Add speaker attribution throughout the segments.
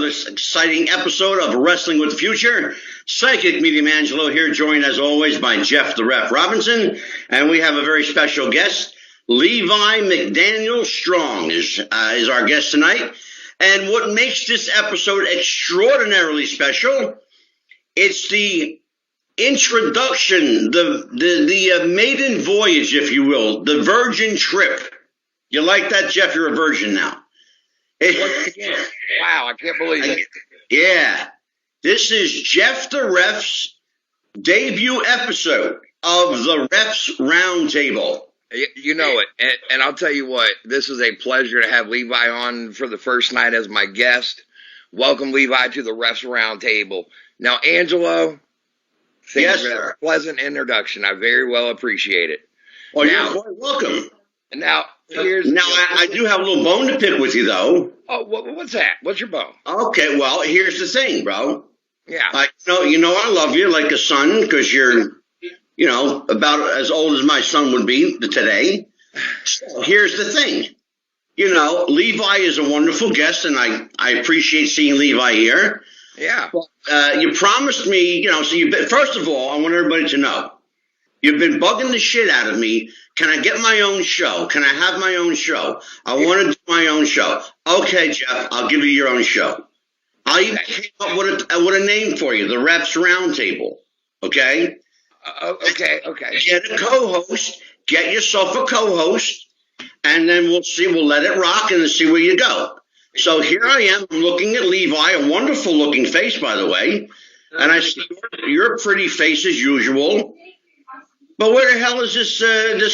Speaker 1: this exciting episode of Wrestling with the Future. Psychic medium Angelo here, joined as always by Jeff the Ref Robinson. And we have a very special guest. Levi McDaniel Strong is our guest tonight. And what makes this episode extraordinarily special, it's the introduction, the maiden voyage, if you will, the virgin trip. You like that, Jeff? You're a virgin now.
Speaker 2: Wow, I can't believe it.
Speaker 1: Yeah. This is Jeff the Ref's debut episode of the Ref's Roundtable.
Speaker 2: You know it. And I'll tell you what, this is a pleasure to have Levi on for the first night as my guest. Welcome, Levi, to the Ref's Roundtable. Now, Angelo, thank you for that pleasant introduction. I very well appreciate it.
Speaker 1: Well, you're quite welcome.
Speaker 2: Now,
Speaker 1: I do have a little bone to pick with you, though.
Speaker 2: Oh, what's that? What's your bone?
Speaker 1: Okay, well, here's the thing, bro.
Speaker 2: Yeah.
Speaker 1: You know, I love you like a son because you're, about as old as my son would be today. So here's the thing. Levi is a wonderful guest, and I appreciate seeing Levi here.
Speaker 2: Yeah.
Speaker 1: You promised me, first of all, I want everybody to know, you've been bugging the shit out of me. Can I get my own show? Can I have my own show? I want to do my own show. Okay, Jeff, I'll give you your own show. I even came up with a name for you, the Ref's Roundtable. Okay?
Speaker 2: Okay.
Speaker 1: Get a co-host. Get yourself a co-host. And then we'll let it rock and see where you go. So here I am. I'm looking at Levi, a wonderful looking face, by the way. And I see your pretty face as usual. But where the hell is this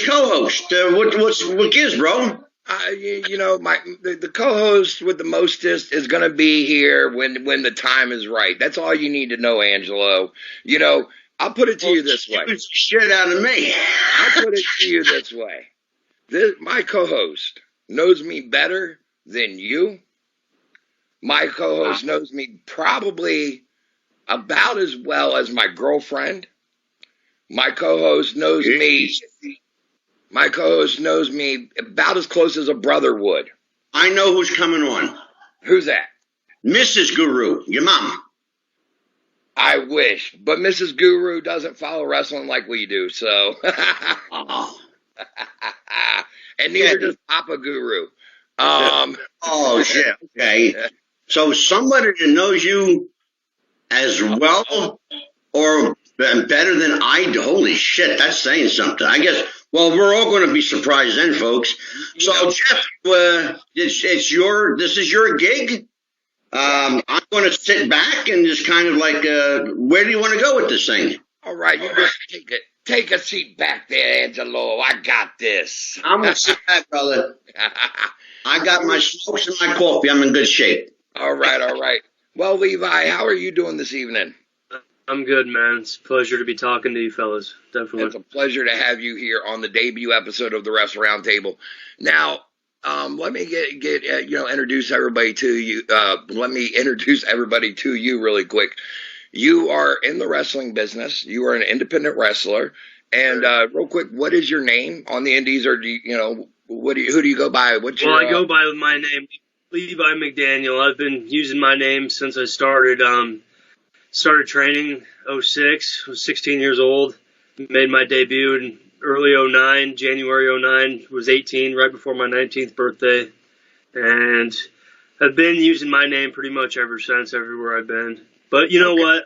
Speaker 1: co-host? What gives, bro?
Speaker 2: The co-host with the mostest is going to be here when the time is right. That's all you need to know, Angelo. I'll put it to you this way.
Speaker 1: Shit out of me.
Speaker 2: I'll put it to you this way. My co-host knows me better than you. My co-host knows me probably about as well as my girlfriend. My co-host knows me. My co-host knows me about as close as a brother would.
Speaker 1: I know who's coming on.
Speaker 2: Who's that?
Speaker 1: Mrs. Guru, your mama.
Speaker 2: I wish, but Mrs. Guru doesn't follow wrestling like we do, so. And neither does Papa Guru.
Speaker 1: Oh shit. Okay. So somebody that knows you as well or better than I do. Holy shit, that's saying something. I guess, well, we're all going to be surprised then, folks. So, Jeff, this is your gig. I'm going to sit back and just kind of like, where do you want to go with this thing?
Speaker 2: All right, you just take a seat back there, Angelo. I got this.
Speaker 1: I'm going to sit back, brother. I got my smokes and my coffee. I'm in good shape.
Speaker 2: All right. Well, Levi, how are you doing this evening?
Speaker 3: I'm good, man. It's a pleasure to be talking to you fellas. Definitely.
Speaker 2: It's a pleasure to have you here on the debut episode of the Ref's Roundtable. Now, let me introduce everybody to you. Let me introduce everybody to you really quick. You are in the wrestling business. You are an independent wrestler. And real quick, what is your name on the indies, or who do you go by?
Speaker 3: I go by my name, Levi McDaniel. I've been using my name since I started. Started training 06, was 16 years old, made my debut in early 09, January 09, was 18, right before my 19th birthday, and I've been using my name pretty much ever since, everywhere I've been. But you know what,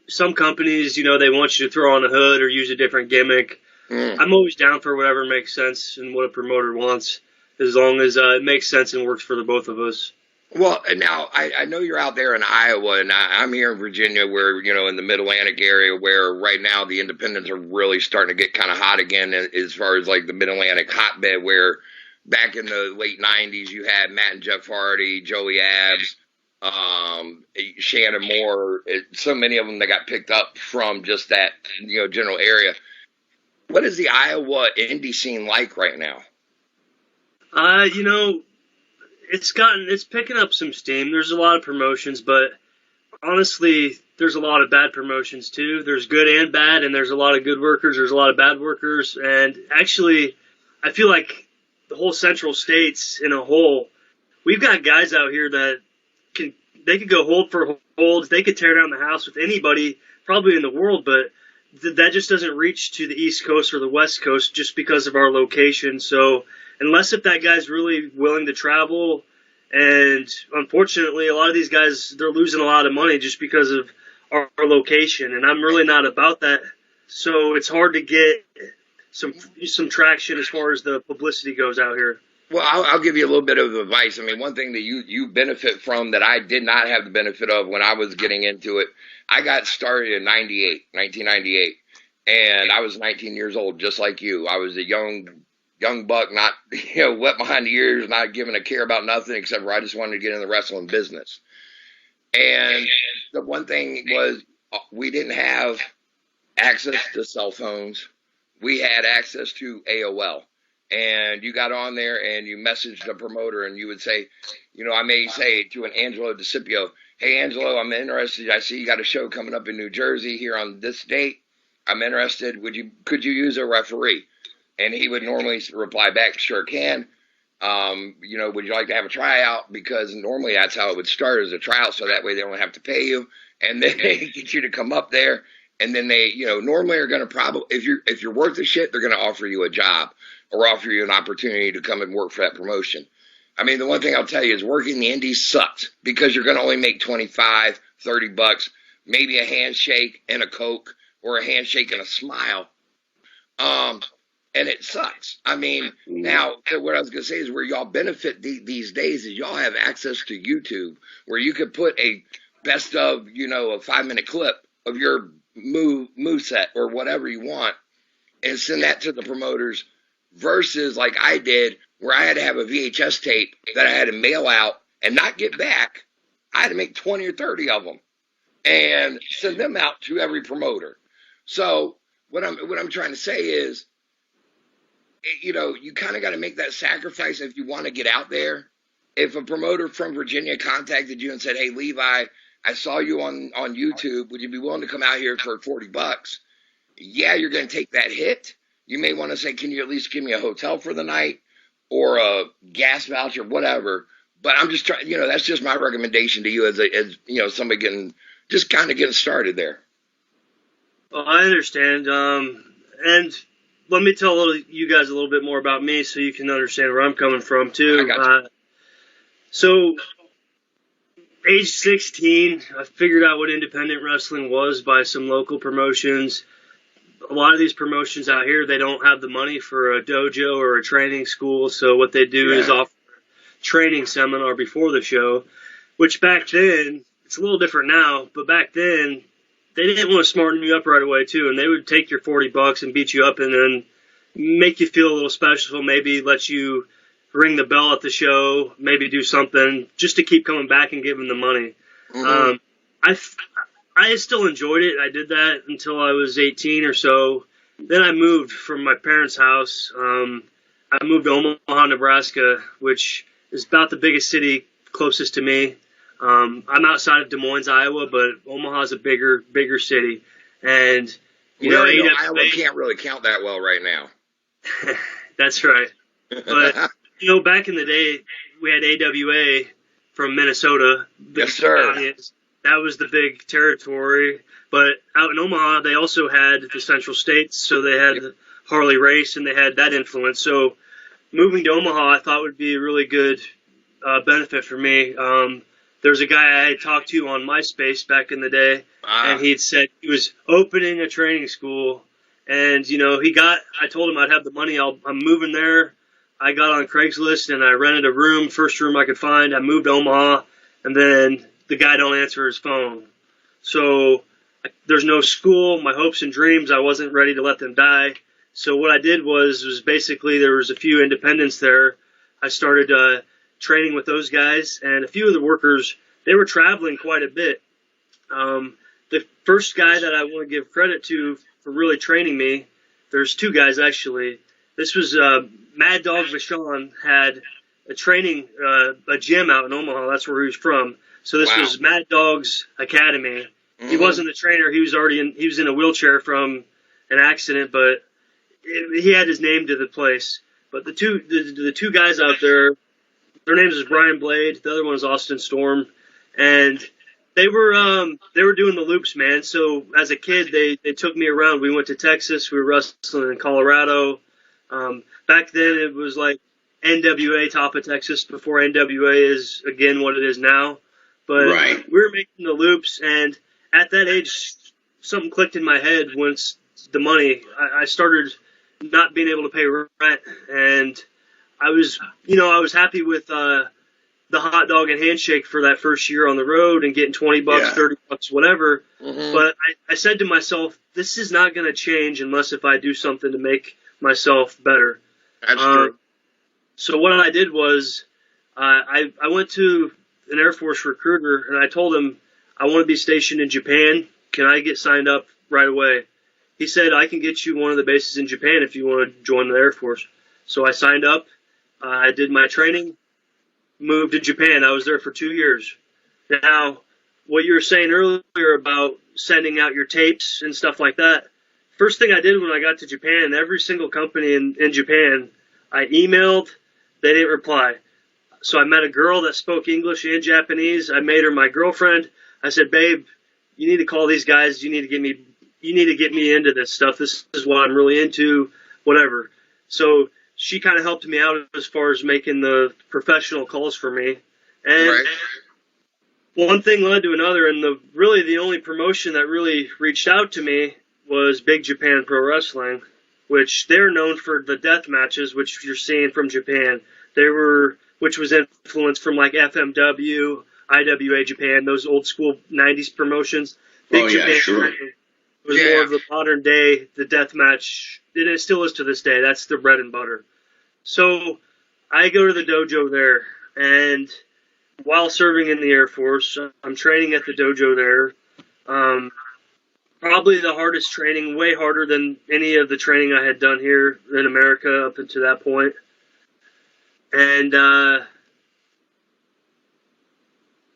Speaker 3: some companies, they want you to throw on a hood or use a different gimmick. I'm always down for whatever makes sense and what a promoter wants, as long as it makes sense and works for the both of us.
Speaker 2: Well, now, I know you're out there in Iowa, and I'm here in Virginia where, in the Mid-Atlantic area where right now the independents are really starting to get kind of hot again as far as like the Mid-Atlantic hotbed, where back in the late 90s you had Matt and Jeff Hardy, Joey Abs, Shannon Moore, so many of them that got picked up from just that, general area. What is the Iowa indie scene like right now?
Speaker 3: It's picking up some steam. There's a lot of promotions, but honestly, there's a lot of bad promotions too. There's good and bad, and there's a lot of good workers. There's a lot of bad workers. And actually, I feel like the whole Central States in a whole, we've got guys out here that they could go hold for hold. They could tear down the house with anybody probably in the world, but that just doesn't reach to the East Coast or the West Coast just because of our location. So unless if that guy's really willing to travel, and unfortunately a lot of these guys, they're losing a lot of money just because of our location, and I'm really not about that. So it's hard to get some traction as far as the publicity goes out here.
Speaker 2: Well, I'll give you a little bit of advice. I mean, one thing that you benefit from that I did not have the benefit of when I was getting into it, I got started in 1998, and I was 19 years old, just like you. I was a young buck, not wet behind the ears, not giving a care about nothing except for I just wanted to get in the wrestling business. And the one thing was we didn't have access to cell phones. We had access to AOL. And you got on there and you messaged the promoter and you would say, I may say to an Angelo DeCipio, hey, Angelo, I'm interested. I see you got a show coming up in New Jersey here on this date. I'm interested. Could you use a referee? And he would normally reply back, sure can. Would you like to have a tryout? Because normally that's how it would start, as a tryout. So that way they don't have to pay you. And then they get you to come up there. And then they, normally are going to probably, if you're worth the shit, they're going to offer you a job or offer you an opportunity to come and work for that promotion. I mean, the one thing I'll tell you is working the indies sucks because you're going to only make $25, $30, maybe a handshake and a Coke or a handshake and a smile. And it sucks. I mean, now what I was going to say is where y'all benefit these days is y'all have access to YouTube where you could put a best of, a 5-minute clip of your move set or whatever you want and send that to the promoters versus like I did where I had to have a VHS tape that I had to mail out and not get back. I had to make 20 or 30 of them and send them out to every promoter. So what I'm trying to say is, you kind of got to make that sacrifice if you want to get out there. If a promoter from Virginia contacted you and said, hey, Levi, I saw you on YouTube. Would you be willing to come out here for $40? Yeah, you're going to take that hit. You may want to say, can you at least give me a hotel for the night or a gas voucher, whatever. But I'm just trying, that's just my recommendation to you as somebody getting started there.
Speaker 3: Well, I understand. And let me tell you guys a little bit more about me so you can understand where I'm coming from too. So age 16, I figured out what independent wrestling was by some local promotions. A lot of these promotions out here, they don't have the money for a dojo or a training school. So what they do is offer a training seminar before the show, which back then, it's a little different now, but back then, they didn't want to smarten you up right away too. And they would take your $40 and beat you up and then make you feel a little special, maybe let you ring the bell at the show, maybe do something just to keep coming back and giving the money. Mm-hmm. I still enjoyed it. I did that until I was 18 or so. Then I moved from my parents' house. I moved to Omaha, Nebraska, which is about the biggest city closest to me. I'm outside of Des Moines, Iowa, but Omaha's a bigger city. And,
Speaker 2: Iowa can't really count that well right now.
Speaker 3: That's right. But, back in the day, we had AWA from Minnesota.
Speaker 2: Yes, sir.
Speaker 3: That was the big territory. But out in Omaha, they also had the Central States, so they had Harley Race, and they had that influence. So moving to Omaha, I thought would be a really good benefit for me. There's a guy I had talked to on MySpace back in the day, and he'd said he was opening a training school. And, I told him I'd have the money. I'm moving there. I got on Craigslist, and I rented a room, first room I could find. I moved to Omaha, and then the guy don't answer his phone. So there's no school. My hopes and dreams, I wasn't ready to let them die. So what I did was basically there was a few independents there. I started training with those guys, and a few of the workers, they were traveling quite a bit. The first guy that I want to give credit to for really training me, there's two guys actually. This was Mad Dog Vachon had a training, a gym out in Omaha. That's where he was from. So this was Mad Dog's academy. Mm-hmm. He wasn't the trainer. He was in a wheelchair from an accident, but he had his name to the place. But the two guys out there, their names is Brian Blade. The other one is Austin Storm. and they were doing the loops, man. So as a kid, they took me around. We went to Texas. We were wrestling in Colorado. Back then, it was like NWA top of Texas before NWA is again what it is now. But
Speaker 1: Right.
Speaker 3: we were making the loops, and at that age, something clicked in my head once the money. I started not being able to pay rent, and I was happy with the hot dog and handshake for that first year on the road and getting $20,
Speaker 1: Yeah.
Speaker 3: $30, whatever.
Speaker 2: Mhm.
Speaker 3: But I said to myself, this is not going to change unless if I do something to make myself better.
Speaker 2: That's true.
Speaker 3: So what I did was I went to an Air Force recruiter and I told him I want to be stationed in Japan. Can I get signed up right away? He said, I can get you one of the bases in Japan if you want to join the Air Force. So I signed up. I did my training, moved to Japan. I was there for 2 years. Now, what you were saying earlier about sending out your tapes and stuff like that, first thing I did when I got to Japan, every single company in Japan, I emailed, they didn't reply. So I met a girl that spoke English and Japanese. I made her my girlfriend. I said, babe, you need to call these guys. You need to get me into this stuff. This is what I'm really into, whatever. So she kind of helped me out as far as making the professional calls for me. And
Speaker 2: Right.
Speaker 3: one thing led to another, and the only promotion that really reached out to me was Big Japan Pro Wrestling, which they're known for the death matches, which you're seeing from Japan. Which was influenced from like FMW, IWA Japan, those old school 90s promotions. Big
Speaker 1: Oh, yeah,
Speaker 3: Japan
Speaker 1: sure.
Speaker 3: was
Speaker 2: Yeah.
Speaker 3: more of the modern day, the death match. It still is to this day. That's the bread and butter. So I go to the dojo there, and while serving in the Air Force, I'm training at the dojo there. Probably the hardest training, way harder than any of the training I had done here in America up until that point. And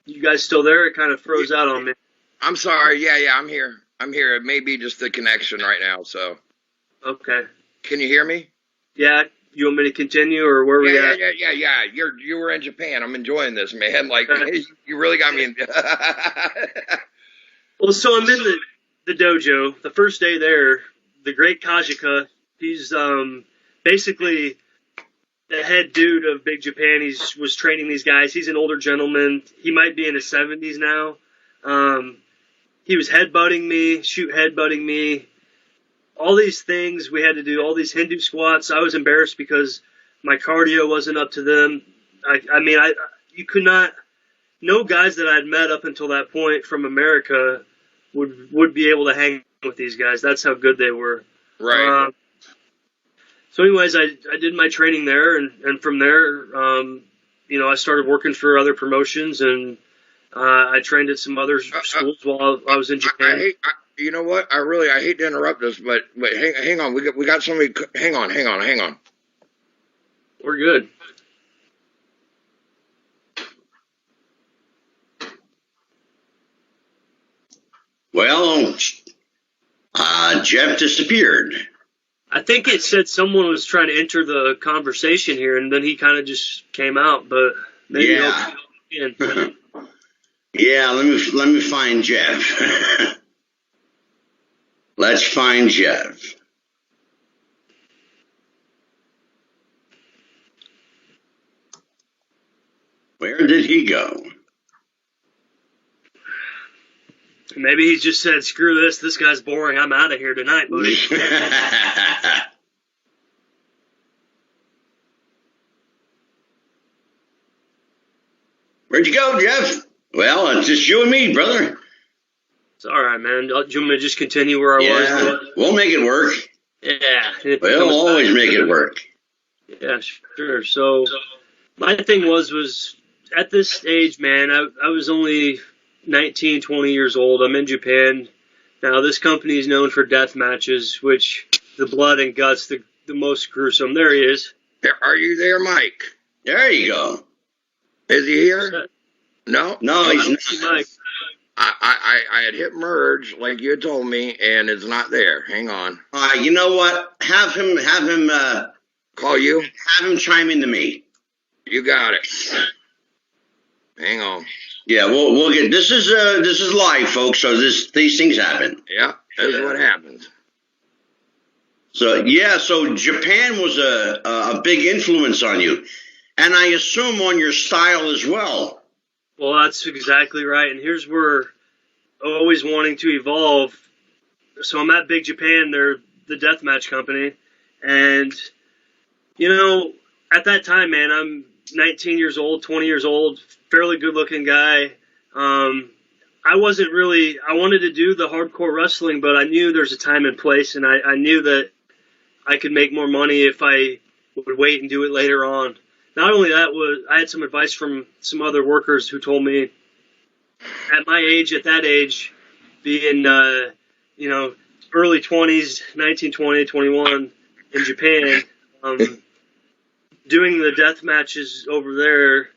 Speaker 3: you guys still there? It kind of froze out on me.
Speaker 2: I'm sorry. Yeah, I'm here. It may be just the connection right now. So,
Speaker 3: Okay.
Speaker 2: can you hear me?
Speaker 3: Yeah, you want me to continue, or where we at?
Speaker 2: Yeah. You were in Japan. I'm enjoying this, man. Like, you really got me in.
Speaker 3: Well, so I'm in the dojo. The first day there, the great Kajika, he's basically the head dude of Big Japan. He was training these guys. He's an older gentleman. He might be in his 70s now. He was headbutting me, all these things we had to do, all these Hindu squats. I was embarrassed because my cardio wasn't up to them. You could not, no guys that I'd met up until that point from America would be able to hang with these guys. That's how good they were.
Speaker 2: Right.
Speaker 3: So anyways, I did my training there, and from there, I started working for other promotions, and I trained at some other schools while I was in Japan.
Speaker 2: You know what? I hate to interrupt this, but hang on. We got somebody. Hang on.
Speaker 3: We're good.
Speaker 1: Well, Jeff disappeared.
Speaker 3: I think it said someone was trying to enter the conversation here, and then he kind of just came out. But maybe
Speaker 1: Yeah.
Speaker 3: he'll come in.
Speaker 1: Yeah, let me find Jeff. Let's find Jeff. Where did he go?
Speaker 3: Maybe he just said, "Screw this. This guy's boring. I'm out of here tonight, buddy."
Speaker 1: Where'd you go, Jeff? Well, it's just you and me, brother.
Speaker 3: It's all right, man. Do you want me to just continue where I was?
Speaker 1: We'll make it work.
Speaker 3: Yeah.
Speaker 1: We'll always make it work.
Speaker 3: Yeah, sure. So my thing was at this age, man, I was only 19, 20 years old. I'm in Japan. Now, this company is known for death matches, which the blood and guts, the most gruesome. There he is.
Speaker 2: Are you there, Mike?
Speaker 1: There you go.
Speaker 2: Is he here? No?
Speaker 1: No, he's
Speaker 3: I don't see Mike.
Speaker 2: I had hit merge like you had told me, and it's not there. Hang on.
Speaker 1: You know what? Have him
Speaker 2: Call you?
Speaker 1: have him chime into me.
Speaker 2: You got it. Hang on.
Speaker 1: Yeah, we'll get this is live, folks. So these things happen.
Speaker 2: Yeah, that's what happens.
Speaker 1: So yeah, so Japan was a big influence on you, and I assume on your style as well.
Speaker 3: Well, that's exactly right. And here's where always wanting to evolve. So I'm at Big Japan. They're the deathmatch company, and at that time, man, I'm 19 years old, 20 years old, fairly good-looking guy. I wasn't really, I wanted to do the hardcore wrestling, but I knew there's a time and place, and I knew that I could make more money if I would wait and do it later on. Not only that, I had some advice from some other workers who told me at my age, at that age, being, early 20s, 19, 20, 21 in Japan, doing the death matches over there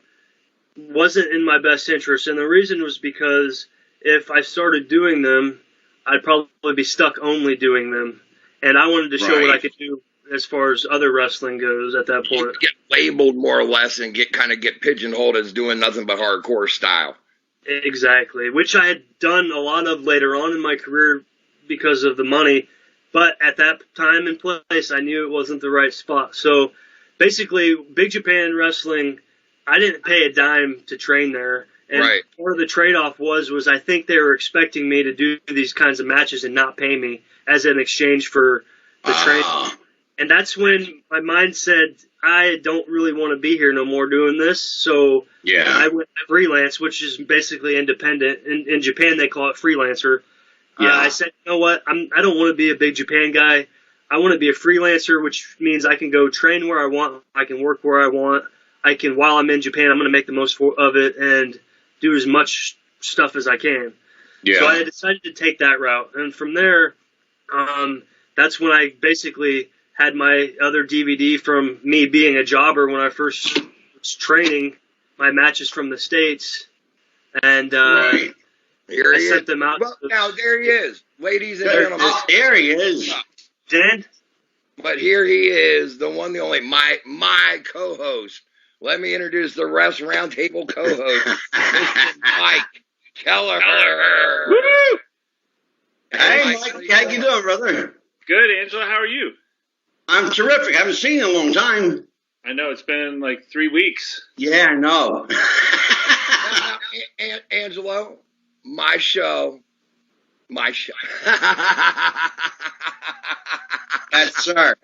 Speaker 3: wasn't in my best interest. And the reason was because if I started doing them, I'd probably be stuck only doing them. And I wanted to show what I could do as far as other wrestling goes at that point.
Speaker 2: You get labeled more or less and get pigeonholed as doing nothing but hardcore style.
Speaker 3: Exactly, which I had done a lot of later on in my career because of the money. But at that time and place, I knew it wasn't the right spot. So basically, Big Japan Wrestling, I didn't pay a dime to train there. And part of the trade-off was I think they were expecting me to do these kinds of matches and not pay me as an exchange for the training. And that's when my mind said, I don't really want to be here no more doing this. So I went freelance, which is basically independent. In Japan, they call it freelancer. I said, you know what? I don't want to be a Big Japan guy. I want to be a freelancer, which means I can go train where I want. I can work where I want. While I'm in Japan, I'm going to make the most of it and do as much stuff as I can. Yeah. So I decided to take that route. And from there, that's when I basically had my other DVD from me being a jobber when I first was training, my matches from the States. And I sent them out.
Speaker 2: Well, now there he is, ladies and gentlemen.
Speaker 1: There he is.
Speaker 3: Dan?
Speaker 2: But here he is, the one, the only, my co-host. Let me introduce the Refs Roundtable co-host, Mr. Mike Kelleher.
Speaker 1: Woo! Hey, Mike, how you doing, brother?
Speaker 4: Good, Angela. How are you?
Speaker 1: I'm terrific. I haven't seen you in a long time.
Speaker 4: I know. It's been like 3 weeks.
Speaker 1: Yeah, I know.
Speaker 2: Angelo, my show.
Speaker 1: That's sir.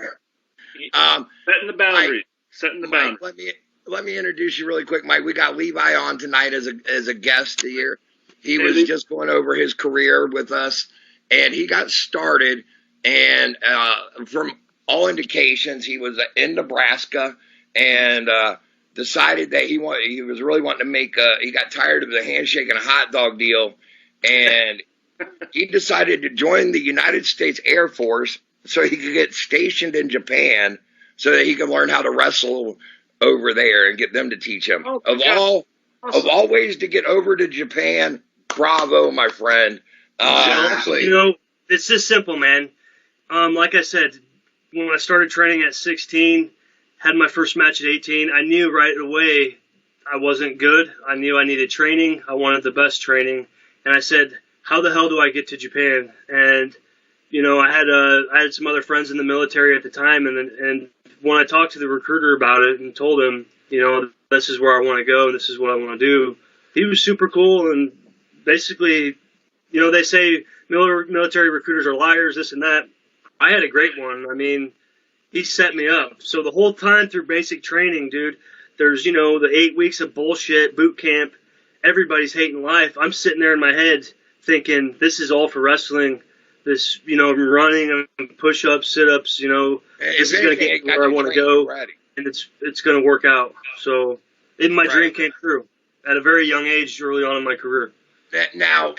Speaker 4: Setting the boundaries. Setting the boundaries.
Speaker 2: Let me introduce you really quick, Mike. We got Levi on tonight as a guest here. He was just going over his career with us, and he got started. And from all indications, he was in Nebraska and decided that he was really wanting to make. He got tired of the handshake and a hot dog deal, and he decided to join the United States Air Force so he could get stationed in Japan so that he could learn how to wrestle over there and get them to teach him. Of all ways to get over to Japan, bravo, my friend.
Speaker 1: Exactly.
Speaker 3: It's just simple, man. Like I said, when I started training at 16, had my first match at 18, I knew right away I wasn't good. I knew I needed training. I wanted the best training. And I said, how the hell do I get to Japan? And, I had some other friends in the military at the time. And when I talked to the recruiter about it and told him, this is where I want to go, this is what I want to do, he was super cool. And basically, they say military recruiters are liars, this and that. I had a great one. I mean, he set me up. So the whole time through basic training, dude, there's, the 8 weeks of bullshit, boot camp, everybody's hating life. I'm sitting there in my head thinking, this is all for wrestling. This, running, push-ups, sit-ups, this is going to get me where I want to go, and it's going to work out. So my dream came true at a very young age, early on in my career.
Speaker 2: Now,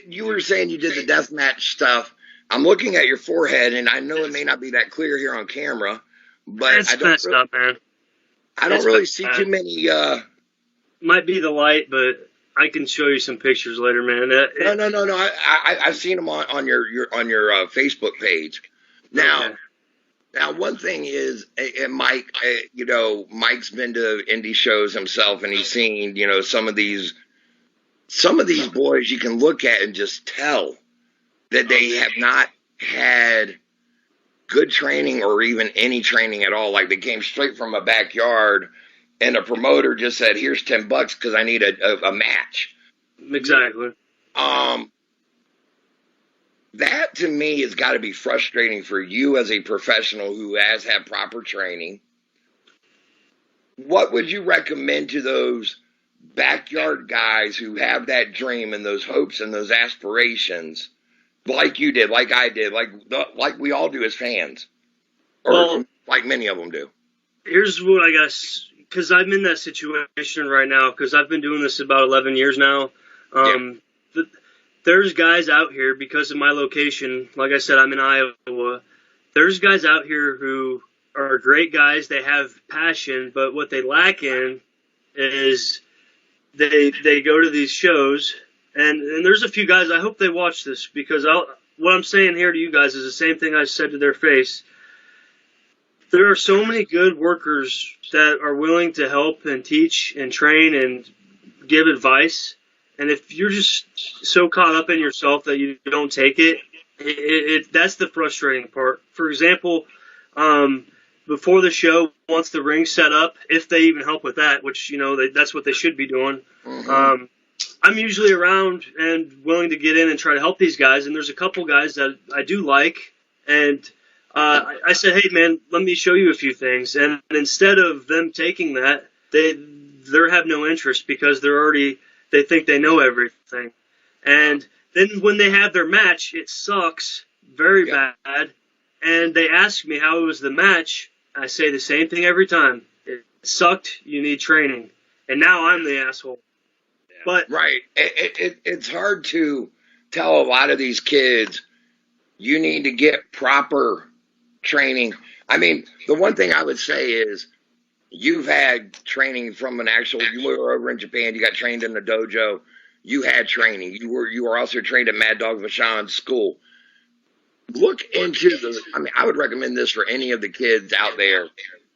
Speaker 2: you were saying you did the deathmatch stuff. I'm looking at your forehead, and I know it may not be that clear here on camera, but
Speaker 3: it's messed up, man.
Speaker 2: I don't really see too many.
Speaker 3: Might be the light, but I can show you some pictures later, man.
Speaker 2: No. I've seen them on your Facebook page. Now, Now, one thing is, and Mike, Mike's been to indie shows himself, and he's seen, some of these boys you can look at and just tell that they have not had good training or even any training at all. Like they came straight from a backyard, and a promoter just said, "Here's $10 because I need a match."
Speaker 3: Exactly.
Speaker 2: That to me has got to be frustrating for you as a professional who has had proper training. What would you recommend to those backyard guys who have that dream and those hopes and those aspirations, like you did, like I did, like we all do as fans, or like many of them do?
Speaker 3: Here's what I guess, because I'm in that situation right now, because I've been doing this about 11 years now. There's guys out here, because of my location, like I said, I'm in Iowa. There's guys out here who are great guys. They have passion, but what they lack in is they go to these shows, and there's a few guys, I hope they watch this, because what I'm saying here to you guys is the same thing I said to their face. There are so many good workers that are willing to help and teach and train and give advice. And if you're just so caught up in yourself that you don't take it, that's the frustrating part. For example, before the show, once the ring's set up, if they even help with that, which, that's what they should be doing, I'm usually around and willing to get in and try to help these guys. And there's a couple guys that I do like. And I said, hey, man, let me show you a few things. And instead of them taking that, they have no interest because they think they know everything. And then when they have their match, it sucks very bad. And they ask me how it was the match. I say the same thing every time. It sucked. You need training. And now I'm the asshole. But
Speaker 2: right. It's hard to tell a lot of these kids you need to get proper training. I mean, the one thing I would say is, you've had training from you were over in Japan, you got trained in the dojo, you had training. You were also trained at Mad Dog Vachon's school. Look into I would recommend this for any of the kids out there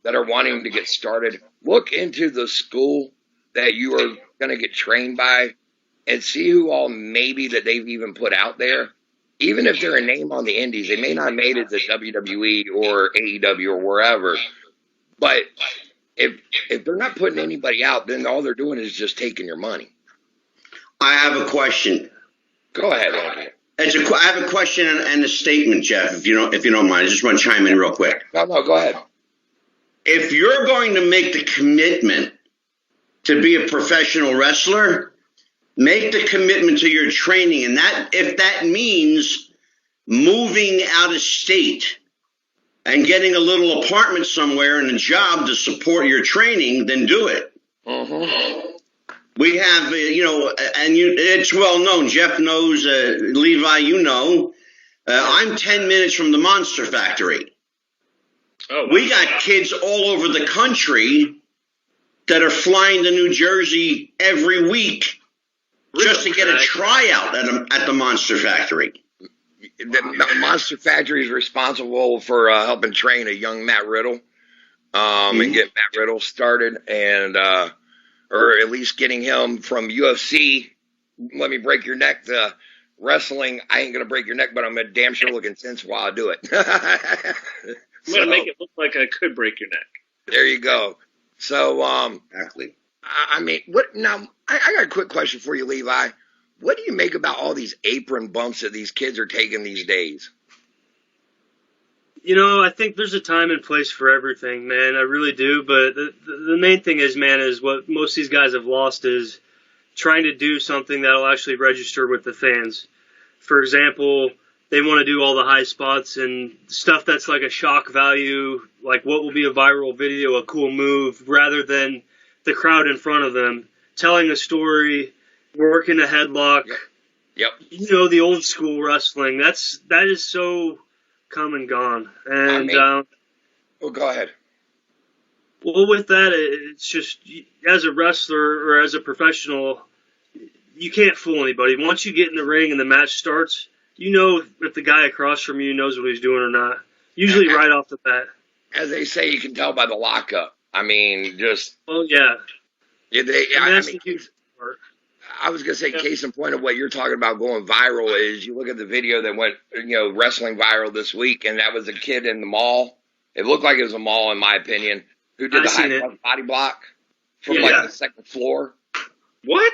Speaker 2: that are wanting to get started. Look into the school that you are going to get trained by and see who all maybe that they've even put out there. Even if they're a name on the indies, they may not have made it to WWE or AEW or wherever, but if they're not putting anybody out, then all they're doing is just taking your money.
Speaker 1: I have a question.
Speaker 2: Go ahead, Andy.
Speaker 1: I have a question and a statement, Jeff, if you don't mind. I just want to chime in real quick.
Speaker 2: No, go ahead.
Speaker 1: If you're going to make the commitment to be a professional wrestler, make the commitment to your training. And if that means moving out of state and getting a little apartment somewhere and a job to support your training, then do it. We have, it's well known. Jeff knows, Levi, I'm 10 minutes from the Monster Factory.
Speaker 4: Oh, wow.
Speaker 1: We got kids all over the country that are flying to New Jersey every week just to get a tryout at the Monster Factory.
Speaker 2: The Monster Factory is responsible for helping train a young Matt Riddle and get Matt Riddle started, and or at least getting him from UFC, let me break your neck, to wrestling, I ain't going to break your neck, but I'm a damn sure looking sense while I do it.
Speaker 4: I'm going to make it look like I could break your neck.
Speaker 2: There you go. So,
Speaker 1: Exactly.
Speaker 2: I mean, I got a quick question for you, Levi. What do you make about all these apron bumps that these kids are taking these days?
Speaker 3: I think there's a time and place for everything, man. I really do. But the main thing is what most of these guys have lost is trying to do something that'll actually register with the fans. For example, they want to do all the high spots and stuff that's like a shock value, like what will be a viral video, a cool move, rather than the crowd in front of them, telling a story, working a headlock.
Speaker 2: Yep.
Speaker 3: The old school wrestling. That is so come and gone. And
Speaker 2: go ahead.
Speaker 3: Well, with that, it's just, as a wrestler or as a professional, you can't fool anybody. Once you get in the ring and the match starts, if the guy across from you knows what he's doing or not. Usually right off the bat.
Speaker 2: As they say, you can tell by the lockup. I mean, just.
Speaker 3: Well, yeah.
Speaker 2: I was going to say, case in point of what you're talking about going viral is you look at the video that went, wrestling viral this week, and that was a kid in the mall. It looked like it was a mall, in my opinion, who did the high body block from the second floor.
Speaker 4: What?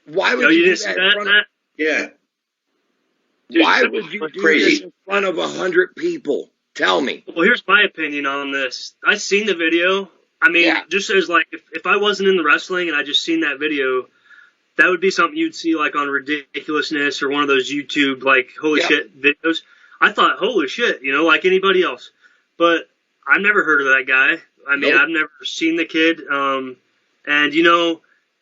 Speaker 2: Why would you do that in front of?
Speaker 1: Yeah.
Speaker 2: Dude, why would you do this in front of 100 people? Tell me.
Speaker 3: Well, here's my opinion on this. I seen the video. I mean, just as like if I wasn't in the wrestling and I just seen that video, that would be something you'd see like on Ridiculousness or one of those YouTube like holy shit videos. I thought holy shit, like anybody else. But I've never heard of that guy. I mean, I've never seen the kid. And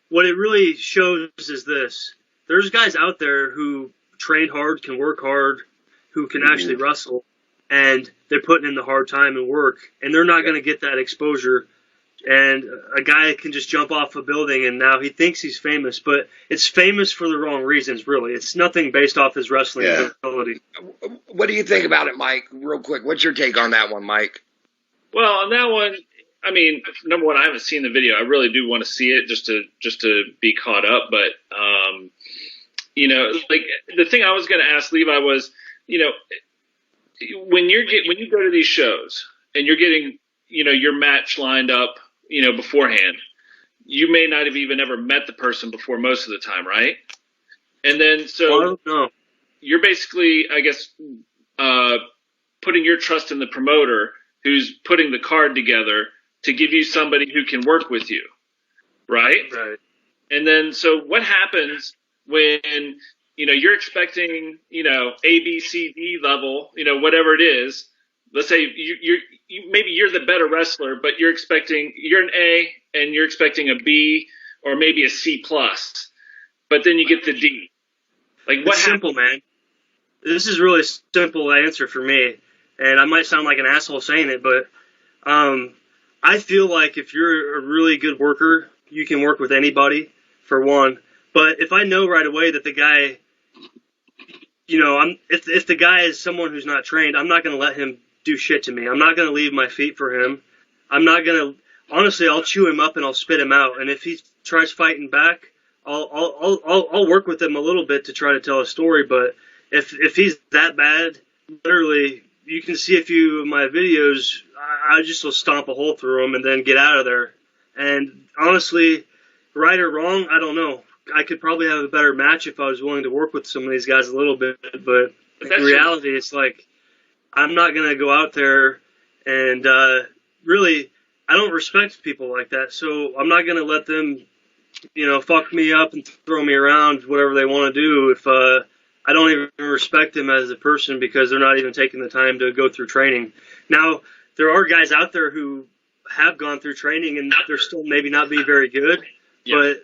Speaker 3: what it really shows is this: there's guys out there who train hard, can work hard, who can actually wrestle, and they're putting in the hard time and work, and they're not going to get that exposure. And a guy can just jump off a building, and now he thinks he's famous, but it's famous for the wrong reasons, really. It's nothing based off his wrestling ability.
Speaker 2: What do you think about it, Mike? Real quick, what's your take on that one, Mike?
Speaker 4: Well, on that one, I mean, number one, I haven't seen the video. I really do want to see it just to be caught up. But like the thing I was going to ask Levi was, when you go to these shows and you're getting your match lined up, beforehand, you may not have even ever met the person before most of the time, right? And then so you're basically, I guess, putting your trust in the promoter who's putting the card together to give you somebody who can work with you, right?
Speaker 3: Right.
Speaker 4: And then so what happens when you're expecting A, B, C, D level, whatever it is. Let's say maybe you're the better wrestler, but you're an A and you're expecting a B or maybe a C plus, but then you get the D. Like what?
Speaker 3: It's simple, man. This is really a simple answer for me, and I might sound like an asshole saying it, but I feel like if you're a really good worker, you can work with anybody, for one. But if I know right away that the guy, if the guy is someone who's not trained, I'm not going to let him do shit to me. I'm not going to leave my feet for him. I'm not going to, honestly, I'll chew him up and I'll spit him out. And if he tries fighting back, I'll work with him a little bit to try to tell a story. But if he's that bad, literally, you can see a few of my videos, I just will stomp a hole through him and then get out of there. And honestly, right or wrong, I don't know. I could probably have a better match if I was willing to work with some of these guys a little bit. But in reality, it's like, I'm not going to go out there and really, I don't respect people like that. So I'm not going to let them, fuck me up and throw me around, whatever they want to do, if I don't even respect them as a person because they're not even taking the time to go through training. Now, there are guys out there who have gone through training and they're still maybe not be very good, but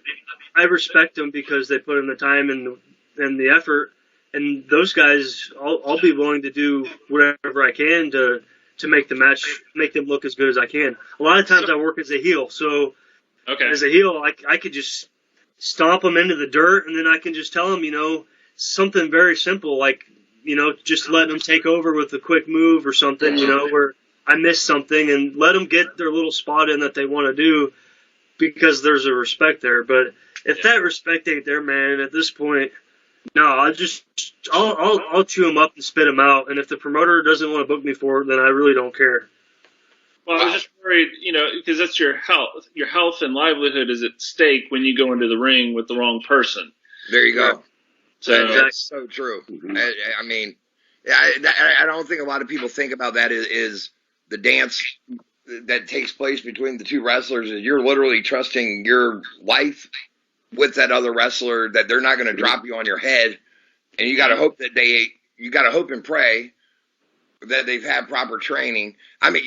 Speaker 3: I respect them because they put in the time and the effort. And those guys, I'll be willing to do whatever I can to make the match, make them look as good as I can. A lot of times I work as a heel, so as a heel, I could just stomp them into the dirt, and then I can just tell them, something very simple, like, just let them take over with a quick move or something, where I missed something, and let them get their little spot in that they want to do because there's a respect there. But if that respect ain't there, man, at this point, no, I'll chew him up and spit him out. And if the promoter doesn't want to book me for it, then I really don't care.
Speaker 4: Well, I was just worried, because that's your health. Your health and livelihood is at stake when you go into the ring with the wrong person.
Speaker 2: There you go.
Speaker 4: So
Speaker 2: that's so true. I mean, I don't think a lot of people think about that is the dance that takes place between the two wrestlers. Is you're literally trusting your life with that other wrestler, that they're not going to drop you on your head, and you got to hope that you got to hope and pray that they've had proper training. I mean,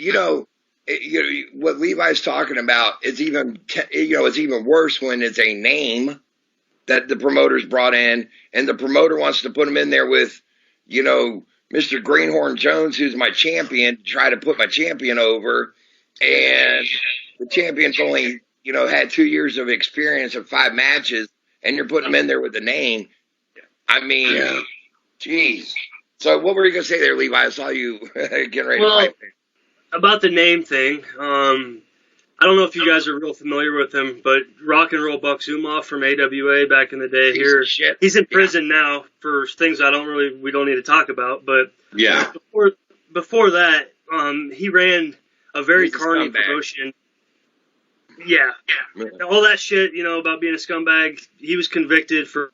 Speaker 2: what Levi's talking about is even, it's even worse when it's a name that the promoter's brought in, and the promoter wants to put him in there with, Mr. Greenhorn Jones, who's my champion, to try to put my champion over, and the champion's only had 2 years of experience of 5 matches, and you're putting him in there with the name. I mean, geez. So what were you going to say there, Levi? I saw you getting ready to pipe in.
Speaker 3: About the name thing, I don't know if you guys are real familiar with him, but Rock and Roll Buck Zumhofe from AWA back in the day he's in prison now for things we don't need to talk about. But
Speaker 1: yeah,
Speaker 3: before that, he ran a very carny promotion. Yeah, all that shit, about being a scumbag. He was convicted for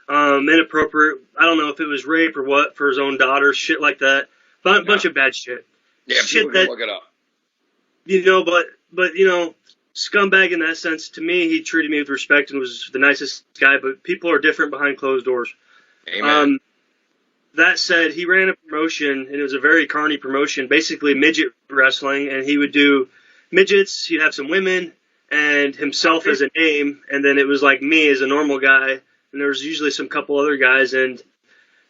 Speaker 3: inappropriate. I don't know if it was rape or what for his own daughter, shit like that. But a bunch of bad shit.
Speaker 2: Yeah,
Speaker 3: shit
Speaker 2: people can look it up.
Speaker 3: But scumbag in that sense, to me, he treated me with respect and was the nicest guy, but people are different behind closed doors.
Speaker 2: Amen.
Speaker 3: That said, he ran a promotion, and it was a very carny promotion, basically midget wrestling, and he would do midgets, he'd have some women, and himself as a name, and then it was like me as a normal guy, and there was usually some couple other guys, and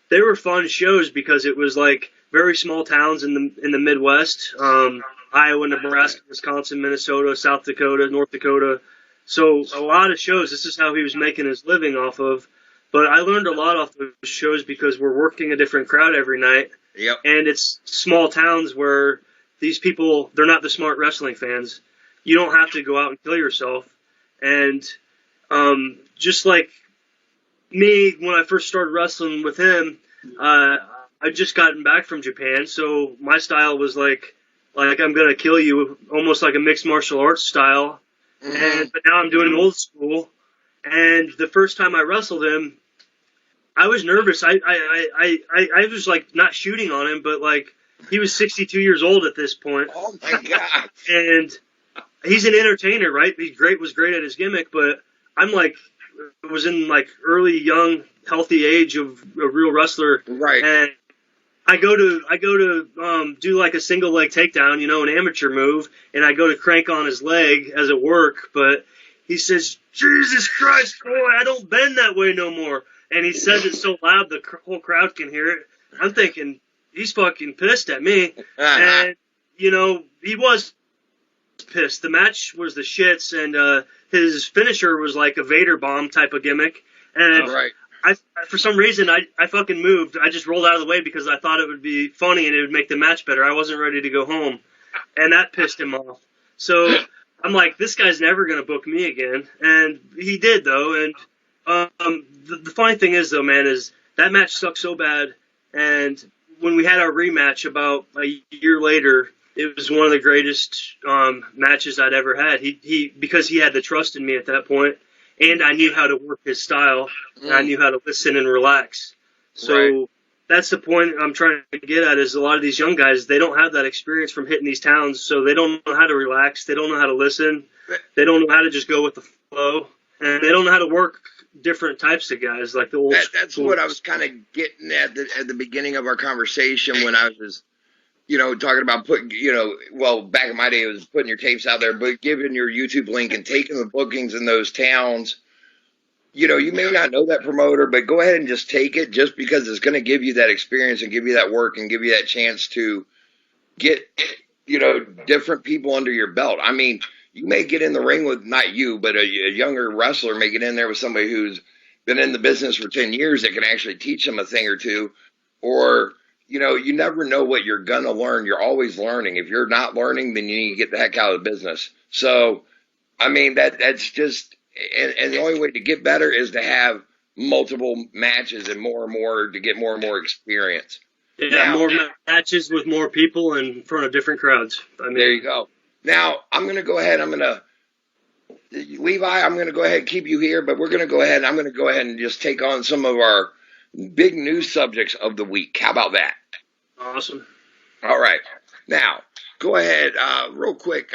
Speaker 3: they were fun shows because it was like very small towns in the Midwest, Iowa, Nebraska, Wisconsin, Minnesota, South Dakota, North Dakota. So a lot of shows. This is how he was making his living off of. But I learned a lot off those shows because we're working a different crowd every night.
Speaker 2: Yep.
Speaker 3: And it's small towns where these people, they're not the smart wrestling fans. You don't have to go out and kill yourself. And just like me, when I first started wrestling with him, I just gotten back from Japan, so my style was like I'm gonna kill you, almost like a mixed martial arts style.
Speaker 2: Mm-hmm.
Speaker 3: But now I'm doing it old school. And the first time I wrestled him, I was nervous. I was like not shooting on him, but like he was 62 years old at this point.
Speaker 2: Oh my god!
Speaker 3: And he's an entertainer, right? Was great at his gimmick, but I'm like was in like early young healthy age of a real wrestler,
Speaker 2: right?
Speaker 3: And I go to do like a single leg takedown, an amateur move, and I go to crank on his leg as a work, but he says, "Jesus Christ, boy, I don't bend that way no more." And he says it so loud the whole crowd can hear it. I'm thinking he's fucking pissed at me, and he was pissed. The match was the shits, and his finisher was like a Vader bomb type of gimmick, and.
Speaker 2: Right.
Speaker 3: For some reason, I fucking moved. I just rolled out of the way because I thought it would be funny and it would make the match better. I wasn't ready to go home, and that pissed him off. So I'm like, this guy's never going to book me again. And he did, though. And the funny thing is, though, man, is that match sucked so bad. And when we had our rematch about a year later, it was one of the greatest matches I'd ever had. Because he had the trust in me at that point. And I knew how to work his style, and I knew how to listen and relax. So that's the point I'm trying to get at is a lot of these young guys, they don't have that experience from hitting these towns, so they don't know how to relax. They don't know how to listen. They don't know how to just go with the flow. And they don't know how to work different types of guys like the old
Speaker 2: That's what I was kind of getting at the beginning of our conversation when I was talking about putting, back in my day, it was putting your tapes out there, but giving your YouTube link and taking the bookings in those towns. You may not know that promoter, but go ahead and just take it just because it's going to give you that experience and give you that work and give you that chance to get, different people under your belt. I mean, you may get in the ring with, not you, but a younger wrestler may get in there with somebody who's been in the business for 10 years that can actually teach them a thing or two, or you never know what you're going to learn. You're always learning. If you're not learning, then you need to get the heck out of the business. So, I mean, that's just, and the only way to get better is to have multiple matches and more to get more and more experience.
Speaker 3: Yeah, more matches with more people in front of different crowds. I mean,
Speaker 2: there you go. Now, I'm going to go ahead. Levi, I'm going to go ahead and keep you here, but I'm going to go ahead and just take on some of our big news subjects of the week. How about that?
Speaker 3: Awesome.
Speaker 2: All right. Now, go ahead, real quick.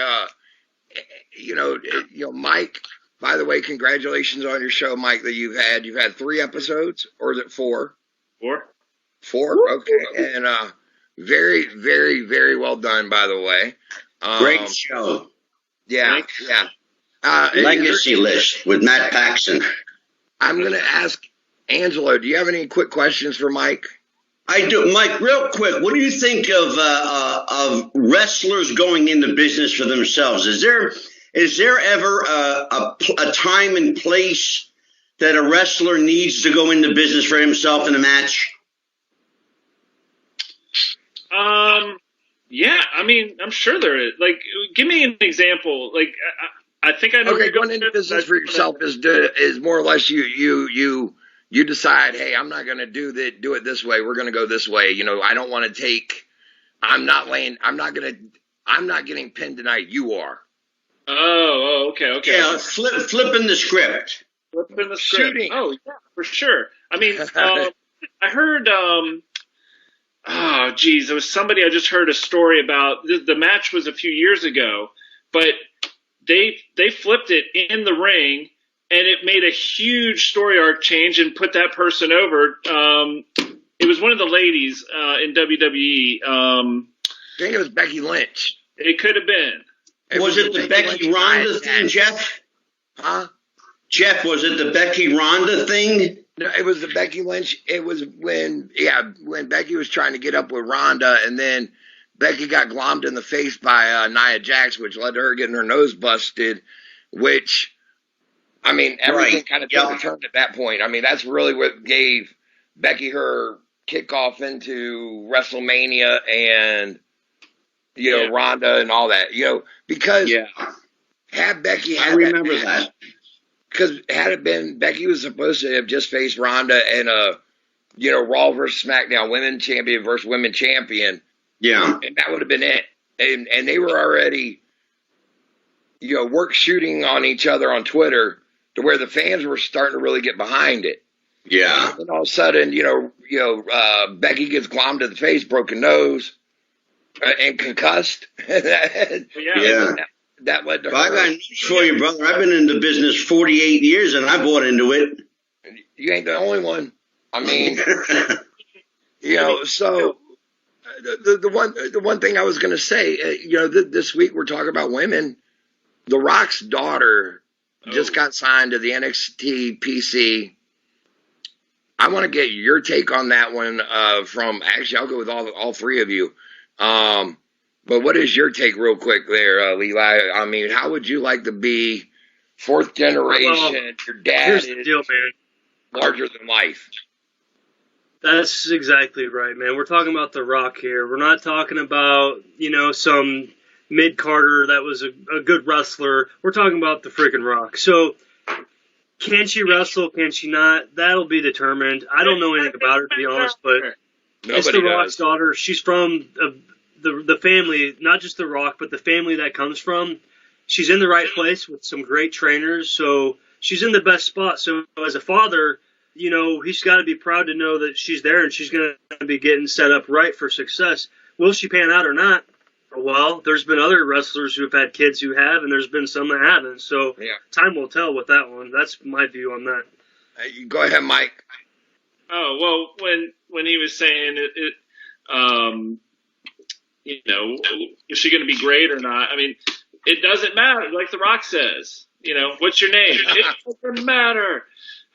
Speaker 2: Mike, by the way, congratulations on your show, Mike, that you've had 3 episodes, or is it 4?
Speaker 4: 4.
Speaker 2: 4? Okay. And very, very, very well done, by the way.
Speaker 1: Great show.
Speaker 2: Yeah.
Speaker 1: Legacy List with Matt Paxton.
Speaker 2: I'm going to ask Angelo, do you have any quick questions for Mike?
Speaker 1: I do. Mike, real quick, what do you think of wrestlers going into business for themselves? Is there ever a time and place that a wrestler needs to go into business for himself in a match?
Speaker 4: Yeah, I mean, I'm sure there is. Like, give me an example. Like, I think I know.
Speaker 2: Okay, going into business for yourself is more or less you decide, hey, I'm not going to do it this way. We're going to go this way. I don't want to take. I'm not getting pinned tonight. You are.
Speaker 4: Oh, okay.
Speaker 1: Yeah, flipping the script.
Speaker 4: Flipping the script.
Speaker 2: Shooting.
Speaker 4: Oh, yeah, for sure. I mean, I heard. Oh, geez, there was somebody I just heard a story about. The match was a few years ago, but they flipped it in the ring, and it made a huge story arc change and put that person over. It was one of the ladies in WWE.
Speaker 2: I think it was Becky Lynch.
Speaker 4: It could have been.
Speaker 1: Was it the Becky Ronda thing, Jeff?
Speaker 2: Huh?
Speaker 1: Jeff, was it the Becky Ronda thing?
Speaker 2: No, it was the Becky Lynch. It was when Becky was trying to get up with Ronda, and then Becky got glommed in the face by Nia Jax, which led to her getting her nose busted, which, I mean, everything kind of took a turn at that point. I mean, that's really what gave Becky her kickoff into WrestleMania and, Ronda and all that, because had Becky had
Speaker 1: I remember that.
Speaker 2: Because had it been, Becky was supposed to have just faced Ronda in a, Raw versus SmackDown women champion versus women champion.
Speaker 1: Yeah.
Speaker 2: And that would have been it. And they were already, work shooting on each other on Twitter to where the fans were starting to really get behind it.
Speaker 1: Yeah.
Speaker 2: And all of a sudden, Becky gets glommed to the face, broken nose, and concussed.
Speaker 1: Yeah.
Speaker 2: That led to her.
Speaker 1: I got news for you, brother. I've been in the business 48 years, and I bought into it.
Speaker 2: You ain't the only one. I mean, so the one thing I was going to say, this week we're talking about women. The Rock's daughter just got signed to the NXT PC. I want to get your take on that one. Actually, I'll go with all three of you. But what is your take real quick there, Levi? I mean, how would you like to be fourth generation? Your dad
Speaker 3: Here's the deal, man.
Speaker 2: Larger than life.
Speaker 3: That's exactly right, man. We're talking about The Rock here. We're not talking about, some mid-carder that was a good wrestler. We're talking about the freaking Rock. So, can she wrestle? Can she not? That'll be determined. I don't know anything about her, to be honest, but it's The Rock's daughter. She's from the family, not just The Rock, but the family that comes from. She's in the right place with some great trainers, so she's in the best spot. So as a father, he's got to be proud to know that she's there and she's going to be getting set up right for success. Will she pan out or not? Well, there's been other wrestlers who have had kids who have, and there's been some that haven't. So time will tell with that one. That's my view on that.
Speaker 2: Go ahead, Mike.
Speaker 4: Oh, well, when he was saying is she going to be great or not? I mean, it doesn't matter. Like The Rock says, what's your name? It doesn't matter.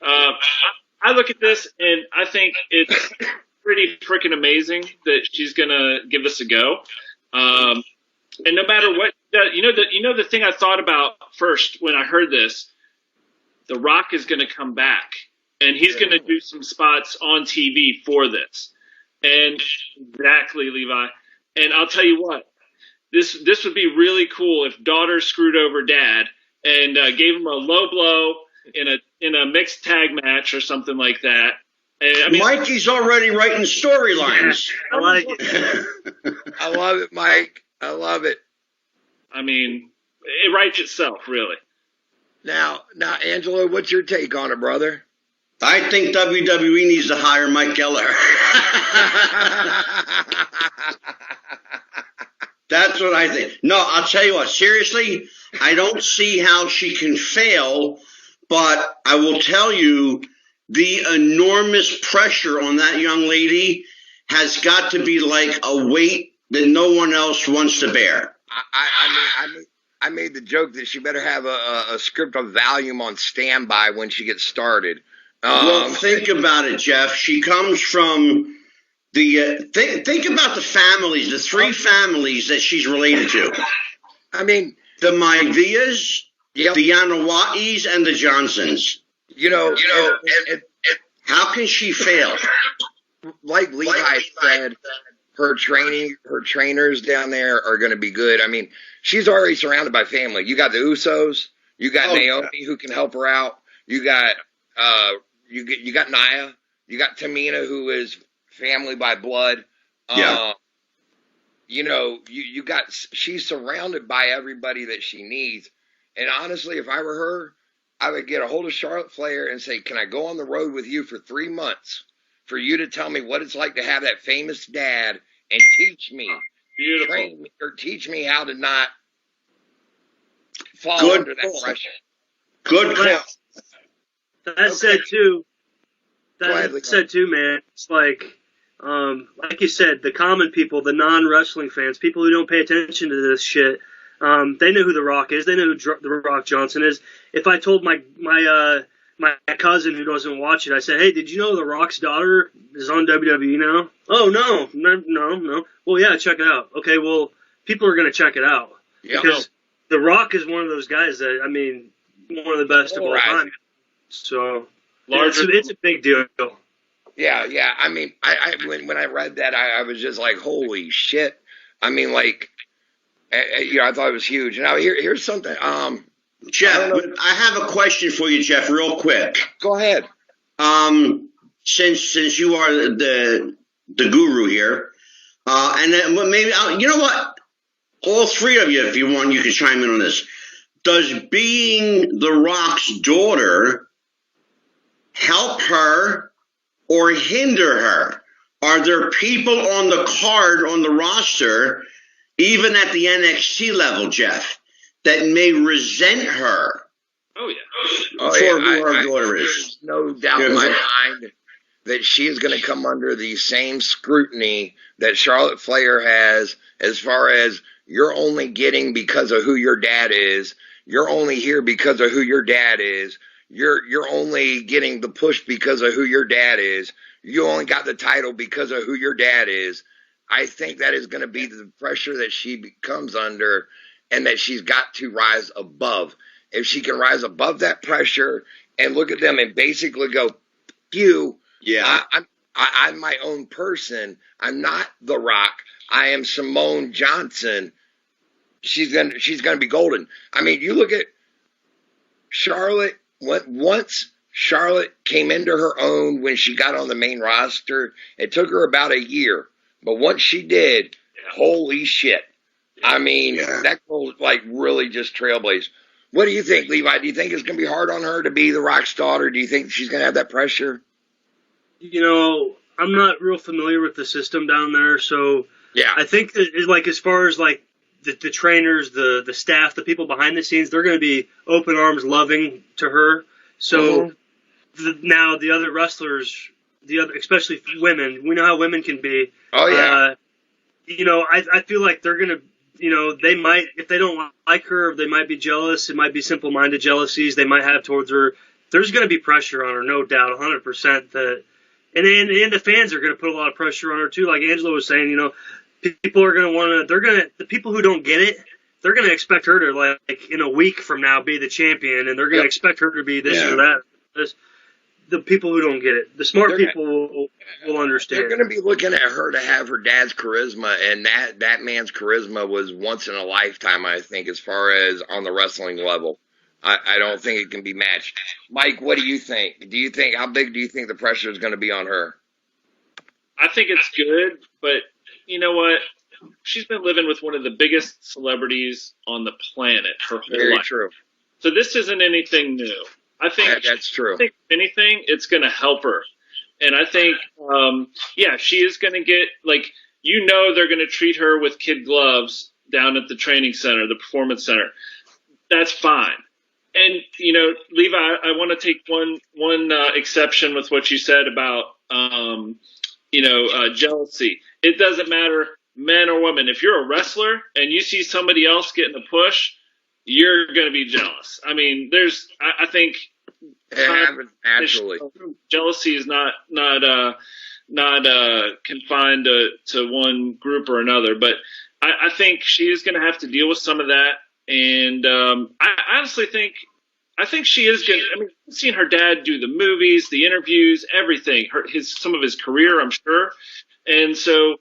Speaker 4: I look at this and I think it's pretty freaking amazing that she's going to give this a go. And no matter what, the thing I thought about first when I heard this, The Rock is going to come back and he's going to do some spots on TV for this. And exactly, Levi. And I'll tell you what, this would be really cool if daughter screwed over dad and gave him a low blow in a mixed tag match or something like that. And, I mean,
Speaker 1: Mikey's already writing storylines.
Speaker 3: I like it.
Speaker 2: I love it, Mike. I love it.
Speaker 4: I mean, it writes itself, really.
Speaker 2: Now, Angelo, what's your take on it, brother?
Speaker 1: I think WWE needs to hire Mike Geller. That's what I think. No, I'll tell you what, seriously, I don't see how she can fail, but I will tell you the enormous pressure on that young lady has got to be like a weight that no one else wants to bear.
Speaker 2: I made the joke that she better have a script of volume on standby when she gets started.
Speaker 1: Well, think about it, Jeff. She comes from the think about the families, the three families that she's related to.
Speaker 2: I mean,
Speaker 1: the Maivias, the Yanawais, and the Johnsons.
Speaker 2: And
Speaker 1: how can she fail?
Speaker 2: Like Levi said, her trainers down there are going to be good. I mean, she's already surrounded by family. You got the Usos, you got Naomi who can help her out. You got you got Nia, you got Tamina who is family by blood. You know, she's surrounded by everybody that she needs. And honestly, if I were her, I would get a hold of Charlotte Flair and say, can I go on the road with you for 3 months for you to tell me what it's like to have that famous dad and teach me, train me, or teach me how to not fall under that pressure.
Speaker 1: Good call.
Speaker 3: That said too, man, it's like you said, the common people, the non-wrestling fans, people who don't pay attention to this shit, they know who The Rock is. They know who The Rock Johnson is. If I told my cousin who doesn't watch it, I said, hey, did you know The Rock's daughter is on WWE now? Oh, no. Well, yeah, check it out. Okay, well, people are going to check it out.
Speaker 2: Yeah.
Speaker 3: Because The Rock is one of those guys that, I mean, one of the best of all time. So, it's a big deal.
Speaker 2: Yeah. I mean, when I read that, I was just like, holy shit. I mean, like, I thought it was huge. Now, here's something.
Speaker 1: Jeff, I have a question for you, Jeff, real quick.
Speaker 2: Go ahead.
Speaker 1: Since you are the guru here, and then maybe you know what? All three of you, if you want, you can chime in on this. Does being The Rock's daughter help her or hinder her? Are there people on the card, on the roster, even at the NXT level, Jeff, that may resent her?
Speaker 4: Oh, yeah.
Speaker 1: For who her daughter is.
Speaker 2: There's no doubt in my mind that she is going to come under the same scrutiny that Charlotte Flair has, as far as you're only getting because of who your dad is. You're only here because of who your dad is. You're only getting the push because of who your dad is. You only got the title because of who your dad is. I think that is going to be the pressure that she comes under, and that she's got to rise above. If she can rise above that pressure and look at them and basically go, I'm my own person. I'm not The Rock. I am Simone Johnson. She's gonna be golden. I mean, you look at Charlotte. Once Charlotte came into her own when she got on the main roster, it took her about a year. But once she did, holy shit. I mean, that girl like really just trailblazed. What do you think, Levi? Do you think it's going to be hard on her to be The Rock's daughter? Do you think she's going to have that pressure?
Speaker 3: You know, I'm not real familiar with the system down there, so I think that, like, as far as like the trainers, the staff, the people behind the scenes, they're going to be open arms, loving to her. So now the other wrestlers, especially women, we know how women can be.
Speaker 2: Oh yeah.
Speaker 3: You know, I feel like they're going to, you know, they might, if they don't like her, they might be jealous. It might be simple-minded jealousies they might have towards her. There's going to be pressure on her, no doubt, 100%. And the fans are going to put a lot of pressure on her too. Like Angela was saying, you know, people are going to want to, the people who don't get it, they're going to expect her to, like, in a week from now, be the champion, and they're going to expect her to be this or that. The people who don't get it, the smart people will understand.
Speaker 2: They're going to be looking at her to have her dad's charisma, and that man's charisma was once in a lifetime, I think, as far as on the wrestling level. I don't think it can be matched. Mike, what do you think? How big do you think the pressure is going to be on her?
Speaker 4: I think it's good, but you know what? She's been living with one of the biggest celebrities on the planet her whole life.
Speaker 2: Very true.
Speaker 4: So this isn't anything new. I think
Speaker 2: that's true.
Speaker 4: I think if anything, it's going to help her. And I think, she is going to get, like, you know, they're going to treat her with kid gloves down at the training center, the performance center. That's fine. And, you know, Levi, I want to take one exception with what you said about, jealousy. It doesn't matter, men or women. If you're a wrestler and you see somebody else getting a push, you're going to be jealous. I mean, I think
Speaker 2: it happens naturally.
Speaker 4: Jealousy is not confined to one group or another, but I think she is going to have to deal with some of that. And I honestly think she is going to. I mean, I've seen her dad do the movies, the interviews, everything. Some of his career, I'm sure. And so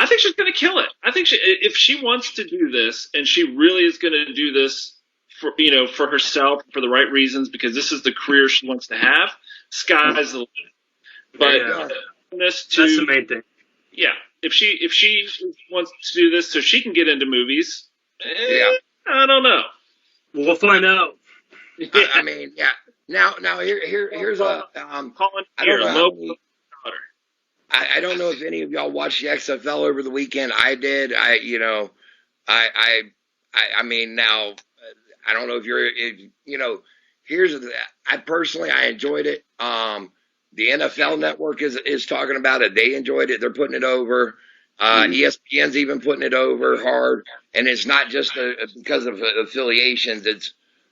Speaker 4: I think she's going to kill it. I think if she wants to do this, and she really is going to do this for herself, for the right reasons, because this is the career she wants to have, sky's the limit. But
Speaker 3: that's the main thing.
Speaker 4: Yeah, if she wants to do this so she can get into movies, I don't know.
Speaker 3: We'll find out.
Speaker 2: I mean, yeah. Now here's a I don't know if any of y'all watched the XFL over the weekend. I did. I mean, now I don't know if I personally enjoyed it. The NFL Network is talking about it. They enjoyed it. They're putting it over. ESPN's even putting it over hard. And it's not just because of affiliations.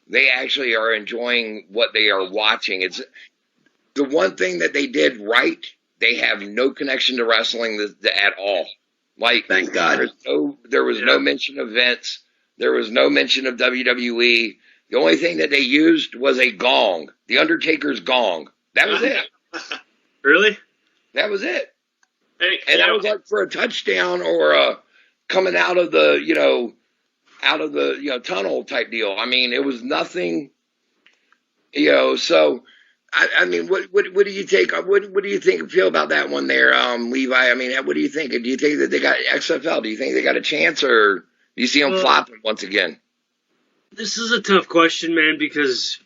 Speaker 2: They actually are enjoying what they are watching. It's the one thing that they did right. They have no connection to wrestling at all. Like,
Speaker 1: thank God.
Speaker 2: There was no mention of Vince. There was no mention of WWE. The only thing that they used was a gong, the Undertaker's gong. That was it.
Speaker 3: Really?
Speaker 2: That was it.
Speaker 4: And
Speaker 2: that was like for a touchdown or coming out of the tunnel type deal. I mean, it was nothing. So. I mean, what do you take? What do you feel about that one there, Levi? I mean, what do you think? Do you think that they got XFL? Do you think they got a chance, or do you see them flopping once again?
Speaker 3: This is a tough question, man, because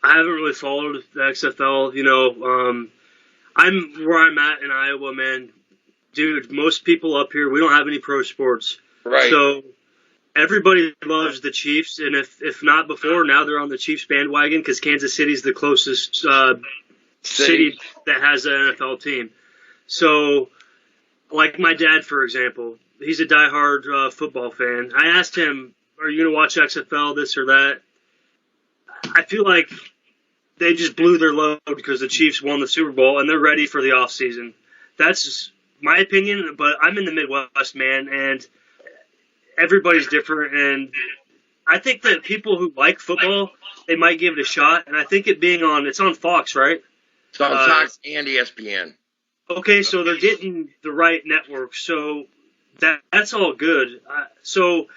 Speaker 3: I haven't really followed the XFL. I'm where I'm at in Iowa, man. Dude, most people up here, we don't have any pro sports.
Speaker 2: Right.
Speaker 3: So everybody loves the Chiefs, and if not before, now they're on the Chiefs bandwagon because Kansas City's the closest city that has an NFL team. So, like my dad, for example, he's a diehard football fan. I asked him, are you going to watch XFL, this or that? I feel like they just blew their load because the Chiefs won the Super Bowl, and they're ready for the offseason. That's my opinion, but I'm in the Midwest, man, and everybody's different, and I think that people who like football, they might give it a shot. And I think it's on Fox, right?
Speaker 2: It's on Fox and ESPN.
Speaker 3: Okay, so they're getting the right network, so that's all good. So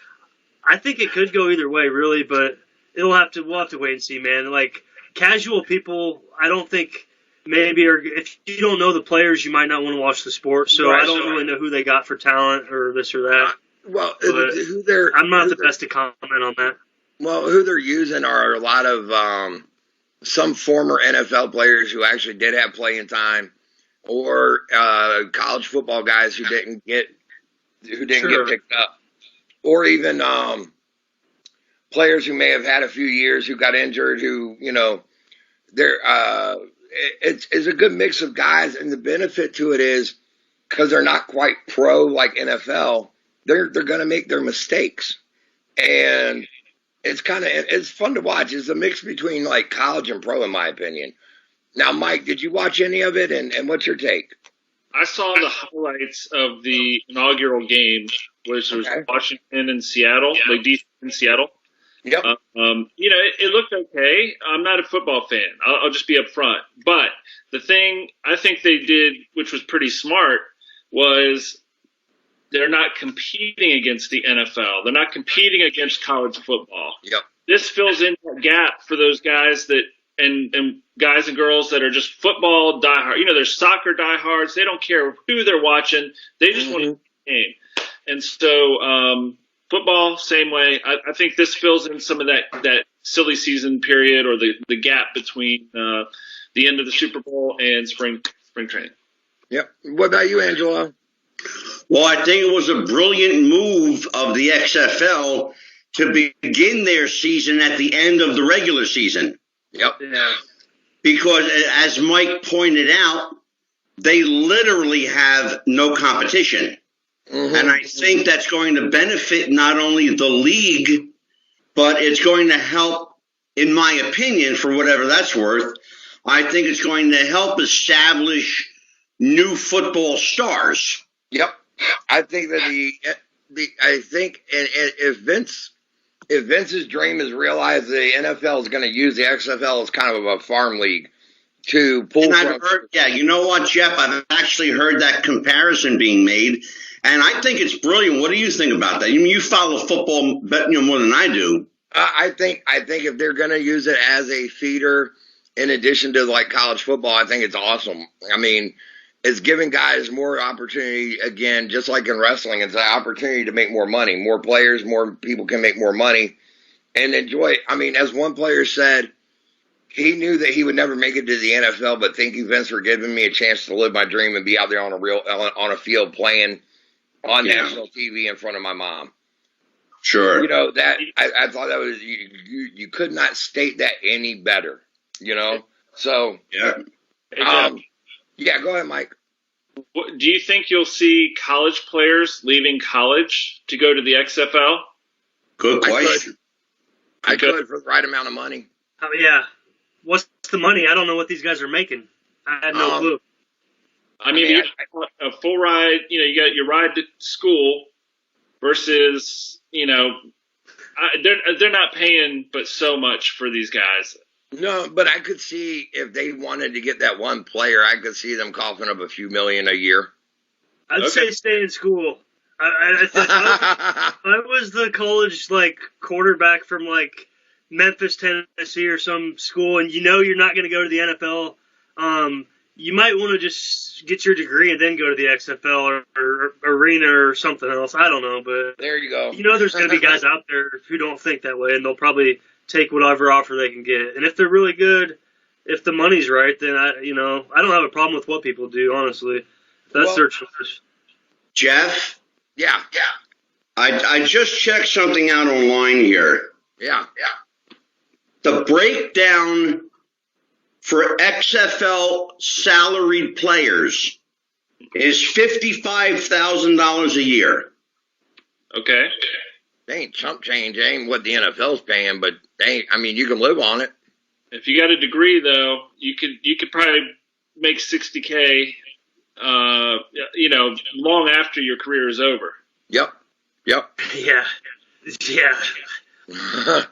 Speaker 3: I think it could go either way, really, but we'll have to wait and see, man. Like casual people, I don't think maybe, or if you don't know the players, you might not want to watch the sport. So I don't really know who they got for talent or this or that.
Speaker 2: Well,
Speaker 3: I'm not the best to comment on that.
Speaker 2: Well, who they're using are a lot of some former NFL players who actually did have playing time, or college football guys who didn't get picked up, or even players who may have had a few years who got injured. It's a good mix of guys, and the benefit to it is because they're not quite pro like NFL. They're going to make their mistakes, and it's fun to watch. It's a mix between like college and pro, in my opinion. Now, Mike, did you watch any of it, and what's your take?
Speaker 4: I saw the highlights of the inaugural game, which was Washington and Seattle, like DC and Seattle.
Speaker 2: Yep.
Speaker 4: It looked okay. I'm not a football fan. I'll just be upfront. But the thing I think they did, which was pretty smart, was they're not competing against the NFL. They're not competing against college football.
Speaker 2: Yep.
Speaker 4: This fills in that gap for those guys that and guys and girls that are just football diehard. They're soccer diehards. They don't care who they're watching. They just want to play the game. And so football, same way. I think this fills in some of that silly season period, or the gap between the end of the Super Bowl and spring training.
Speaker 2: Yep. What about you, Angelo?
Speaker 1: Well, I think it was a brilliant move of the XFL to begin their season at the end of the regular season.
Speaker 2: Yep.
Speaker 3: Yeah.
Speaker 1: Because, as Mike pointed out, they literally have no competition. Mm-hmm. And I think that's going to benefit not only the league, but it's going to help, in my opinion, for whatever that's worth, I think it's going to help establish new football stars.
Speaker 2: Yep. I think that if Vince's dream is realized, the NFL is going to use the XFL as kind of a farm league. to pull
Speaker 1: And
Speaker 2: from.
Speaker 1: I've heard, yeah, you know what, Jeff? I've actually heard that comparison being made, and I think it's brilliant. What do you think about that? You follow football more than I do.
Speaker 2: I think if they're going to use it as a feeder in addition to like college football, I think it's awesome. I mean, it's giving guys more opportunity, again, just like in wrestling. It's an opportunity to make more money. More players, more people can make more money and enjoy it. I mean, as one player said, he knew that he would never make it to the NFL, but thank you, Vince, for giving me a chance to live my dream and be out there on a field playing on national TV in front of my mom.
Speaker 1: Sure.
Speaker 2: You know, that I thought that was, you could not state that any better, you know? So,
Speaker 1: yeah.
Speaker 2: Yeah, go ahead, Mike.
Speaker 4: Do you think you'll see college players leaving college to go to the XFL?
Speaker 1: Good question.
Speaker 2: I could for the right amount of money.
Speaker 3: Yeah. What's the money? I don't know what these guys are making. I had no clue.
Speaker 4: I mean, a full ride, you got your ride to school versus, they're not paying but so much for these guys.
Speaker 2: No, but I could see if they wanted to get that one player, I could see them coughing up a few million a year.
Speaker 3: I'd say stay in school. I was the college quarterback from Memphis, Tennessee, or some school, and you're not going to go to the NFL. You might want to just get your degree and then go to the XFL or arena or something else. I don't know, but
Speaker 2: there you go.
Speaker 3: There's going to be guys out there who don't think that way, and they'll probably take whatever offer they can get. And if they're really good, if the money's right, then I don't have a problem with what people do, honestly. That's their choice.
Speaker 1: Jeff?
Speaker 2: Yeah.
Speaker 1: I just checked something out online here.
Speaker 2: Yeah.
Speaker 1: The breakdown for XFL salaried players is $55,000 a year.
Speaker 4: Okay.
Speaker 2: They ain't chump change. They ain't what the NFL's paying, but you can live on it.
Speaker 4: If you got a degree, though, you could probably make $60K, long after your career is over.
Speaker 2: Yep.
Speaker 3: Yeah.
Speaker 1: The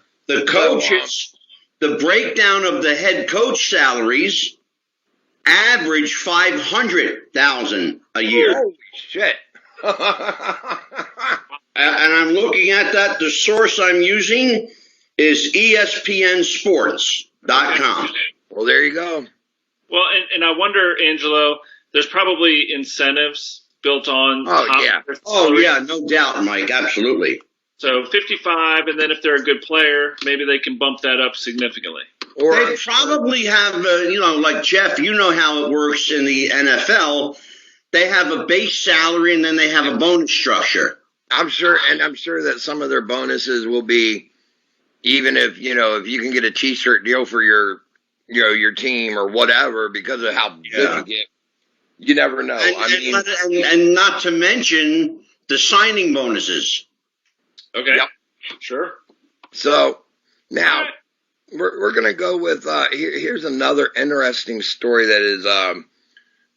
Speaker 1: coaches, the breakdown of the head coach salaries average $500,000 a year.
Speaker 2: Holy shit.
Speaker 1: And I'm looking at that. The source I'm using is ESPNSports.com.
Speaker 2: Well, there you go.
Speaker 4: Well, and I wonder, Angelo, there's probably incentives built on.
Speaker 1: Oh, yeah, no doubt, Mike. Absolutely.
Speaker 4: So 55, and then if they're a good player, maybe they can bump that up significantly.
Speaker 1: Or they probably have, like Jeff, how it works in the NFL. They have a base salary and then they have a bonus structure.
Speaker 2: I'm sure that some of their bonuses will be, even if you can get a T-shirt deal for your team or whatever because of how good you get. You never know.
Speaker 1: And not to mention the signing bonuses.
Speaker 4: Okay.
Speaker 2: Yep.
Speaker 4: Sure.
Speaker 2: So now we're gonna go with here's another interesting story that is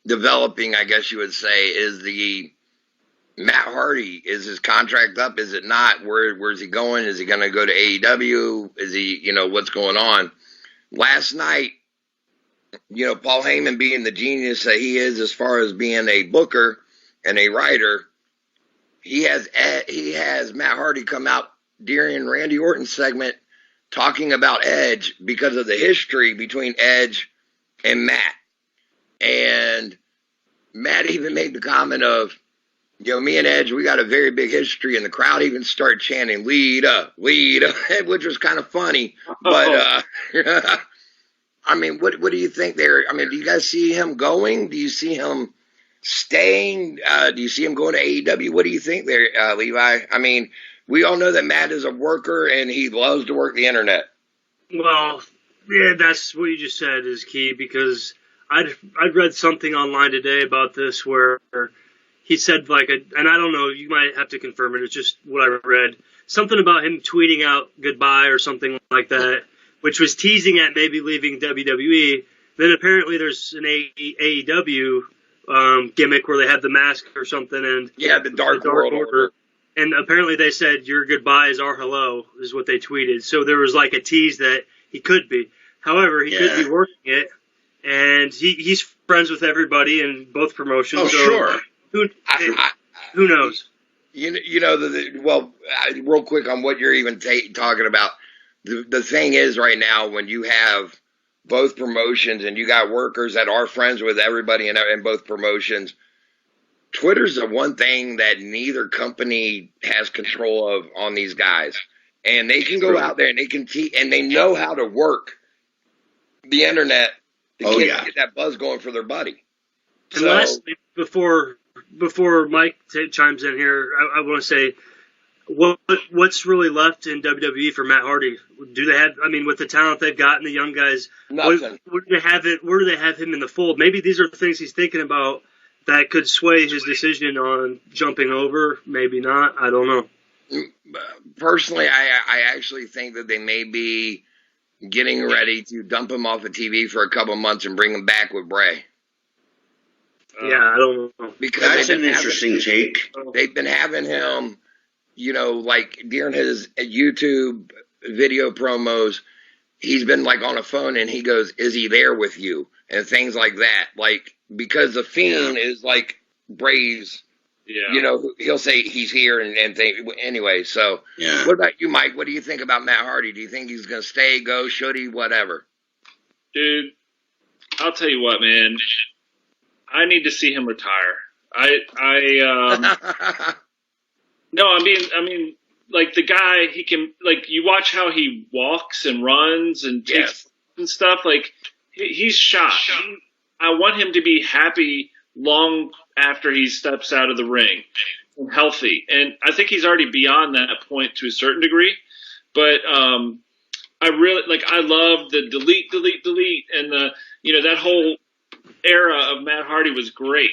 Speaker 2: developing, I guess you would say, is the Matt Hardy. Is his contract up? Is it not? Where's he going? Is he going to go to AEW? Is he, what's going on? Last night, Paul Heyman, being the genius that he is as far as being a booker and a writer, he has Matt Hardy come out during Randy Orton's segment talking about Edge because of the history between Edge and Matt. And Matt even made the comment of, me and Edge, we got a very big history, and the crowd even started chanting, lead up, which was kind of funny. But, what do you think there? Do you guys see him going? Do you see him staying? Do you see him going to AEW? What do you think there, Levi? We all know that Matt is a worker, and he loves to work the internet.
Speaker 3: Well, yeah, that's what you just said is key, because I'd read something online today about this where he said and I don't know, you might have to confirm it. It's just what I read. Something about him tweeting out goodbye or something like that, which was teasing at maybe leaving WWE. Then apparently there's an AEW gimmick where they have the mask or something, and
Speaker 2: the Dark World Order.
Speaker 3: And apparently they said your goodbye is our hello is what they tweeted. So there was a tease that he could be. However, he could be working it. and he's friends with everybody in both promotions.
Speaker 1: Oh,
Speaker 3: so
Speaker 1: sure.
Speaker 3: Who knows?
Speaker 2: Real quick on what you're even talking about. The thing is right now when you have both promotions and you got workers that are friends with everybody in both promotions, Twitter's the one thing that neither company has control of on these guys. And they can go out there and they can and they know how to work the internet to get that buzz going for their buddy.
Speaker 3: And lastly, before Mike chimes in here, I want to say, what's really left in WWE for Matt Hardy? Do they have? I mean, with the talent they've got and the young guys,
Speaker 2: nothing.
Speaker 3: Where do they have it? Where do they have him in the fold? Maybe these are things he's thinking about that could sway his decision on jumping over. Maybe not. I don't know.
Speaker 2: Personally, I actually think that they may be getting ready to dump him off of TV for a couple months and bring him back with Bray.
Speaker 3: Yeah, I don't know.
Speaker 1: Because that's an interesting take.
Speaker 2: They've been having him, like during his YouTube video promos, he's been like on a phone and he goes, "Is he there with you?" and things like that. Like, because the Fiend is like Bray's. Yeah. He'll say he's here and anyway. So, What about you, Mike? What do you think about Matt Hardy? Do you think he's going to stay, go, should he, whatever?
Speaker 4: Dude, I'll tell you what, man. I need to see him retire. No, I mean, like the guy, he can, like, you watch how he walks and runs and takes and stuff. Like, he's shot. I want him to be happy long after he steps out of the ring and healthy. And I think he's already beyond that point to a certain degree. But I love the delete, and that whole era of Matt Hardy was great.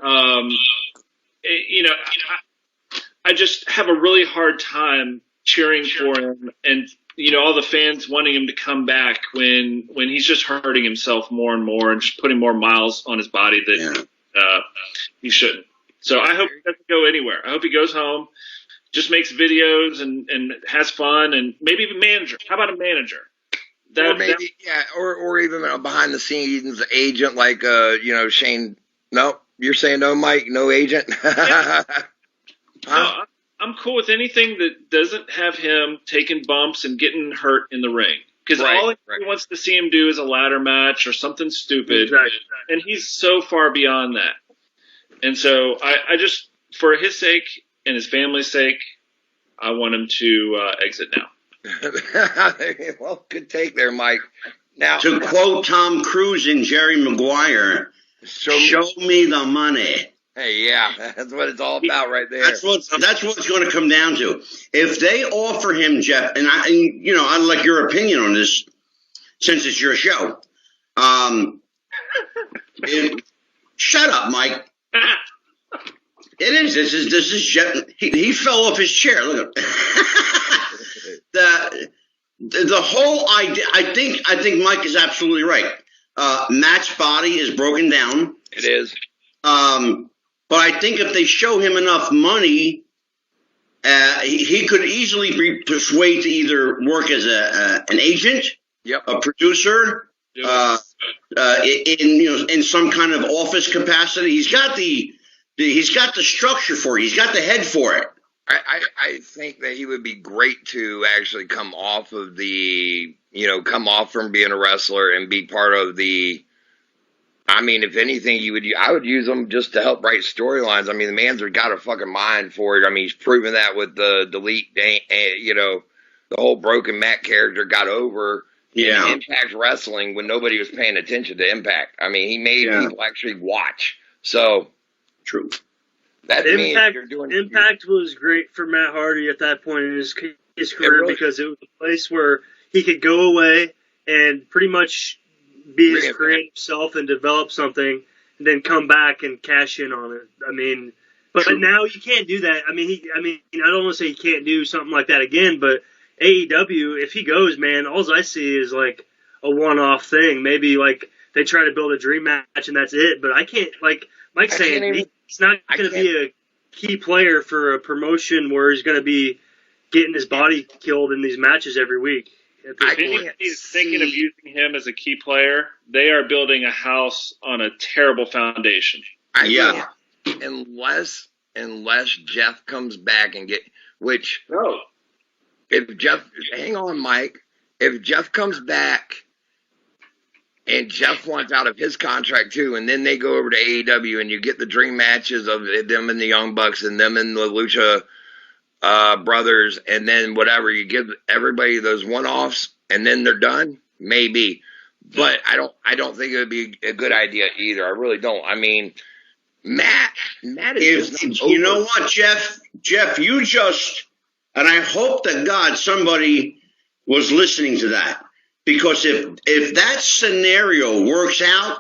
Speaker 4: I just have a really hard time cheering for him and, all the fans wanting him to come back when he's just hurting himself more and more and just putting more miles on his body that he shouldn't. So I hope he doesn't go anywhere. I hope he goes home, just makes videos and has fun, and maybe even manager. How about a manager?
Speaker 2: Or even a behind the scenes agent like Shane. No, you're saying no, Mike, no agent.
Speaker 4: No, I'm cool with anything that doesn't have him taking bumps and getting hurt in the ring. Because all he wants to see him do is a ladder match or something stupid.
Speaker 3: Exactly.
Speaker 4: And he's so far beyond that. And so I just, for his sake and his family's sake, I want him to exit now.
Speaker 2: Well, good take there, Mike. Now,
Speaker 1: to quote Tom Cruise and Jerry Maguire, show me the money.
Speaker 2: Hey, yeah, that's what it's all about right there.
Speaker 1: That's what it's going to come down to. If they offer him, Jeff, and I'd like your opinion on this, since it's your show. Shut up, Mike. It is. This is Jeff. He fell off his chair. Look at the whole idea. I think Mike is absolutely right. Matt's body is broken down.
Speaker 2: It is.
Speaker 1: But I think if they show him enough money, he could easily be persuaded to either work as an agent, a producer, in some kind of office capacity. He's got the structure for it. He's got the head for it.
Speaker 2: I think that he would be great to actually come off from being a wrestler and be part of the. I mean, if anything, I would use him just to help write storylines. I mean, the man's got a fucking mind for it. I mean, he's proven that with the delete, the whole Broken Matt character got over in Impact Wrestling when nobody was paying attention to Impact. I mean, he made people actually watch. So,
Speaker 1: true.
Speaker 3: That Impact was great for Matt Hardy at that point in his career because it was a place where he could go away and pretty much be his creative self and develop something, and then come back and cash in on it. I mean, but now you can't do that. I mean, I don't want to say he can't do something like that again, but AEW, if he goes, man, all I see is like a one-off thing. Maybe like they try to build a dream match and that's it. But I can't, like Mike's saying, he's not going to be a key player for a promotion where he's going to be getting his body killed in these matches every week. at
Speaker 2: I
Speaker 3: this
Speaker 4: If
Speaker 3: point.
Speaker 4: anybody is thinking of using him as a key player, they are building a house on a terrible foundation.
Speaker 1: Yeah.
Speaker 2: Unless Jeff comes back and which
Speaker 4: No.
Speaker 2: if Jeff, hang on, Mike, if Jeff comes back and Jeff wants out of his contract too, and then they go over to AEW and you get the dream matches of them and the Young Bucks and them and the Lucha brothers, and then whatever, you give everybody those one-offs and then they're done, maybe. But I don't think it would be a good idea either. I really don't. I mean, Matt is just not
Speaker 1: You know
Speaker 2: over.
Speaker 1: what, Jeff, you just, and I hope that God, somebody was listening to that, because if that scenario works out,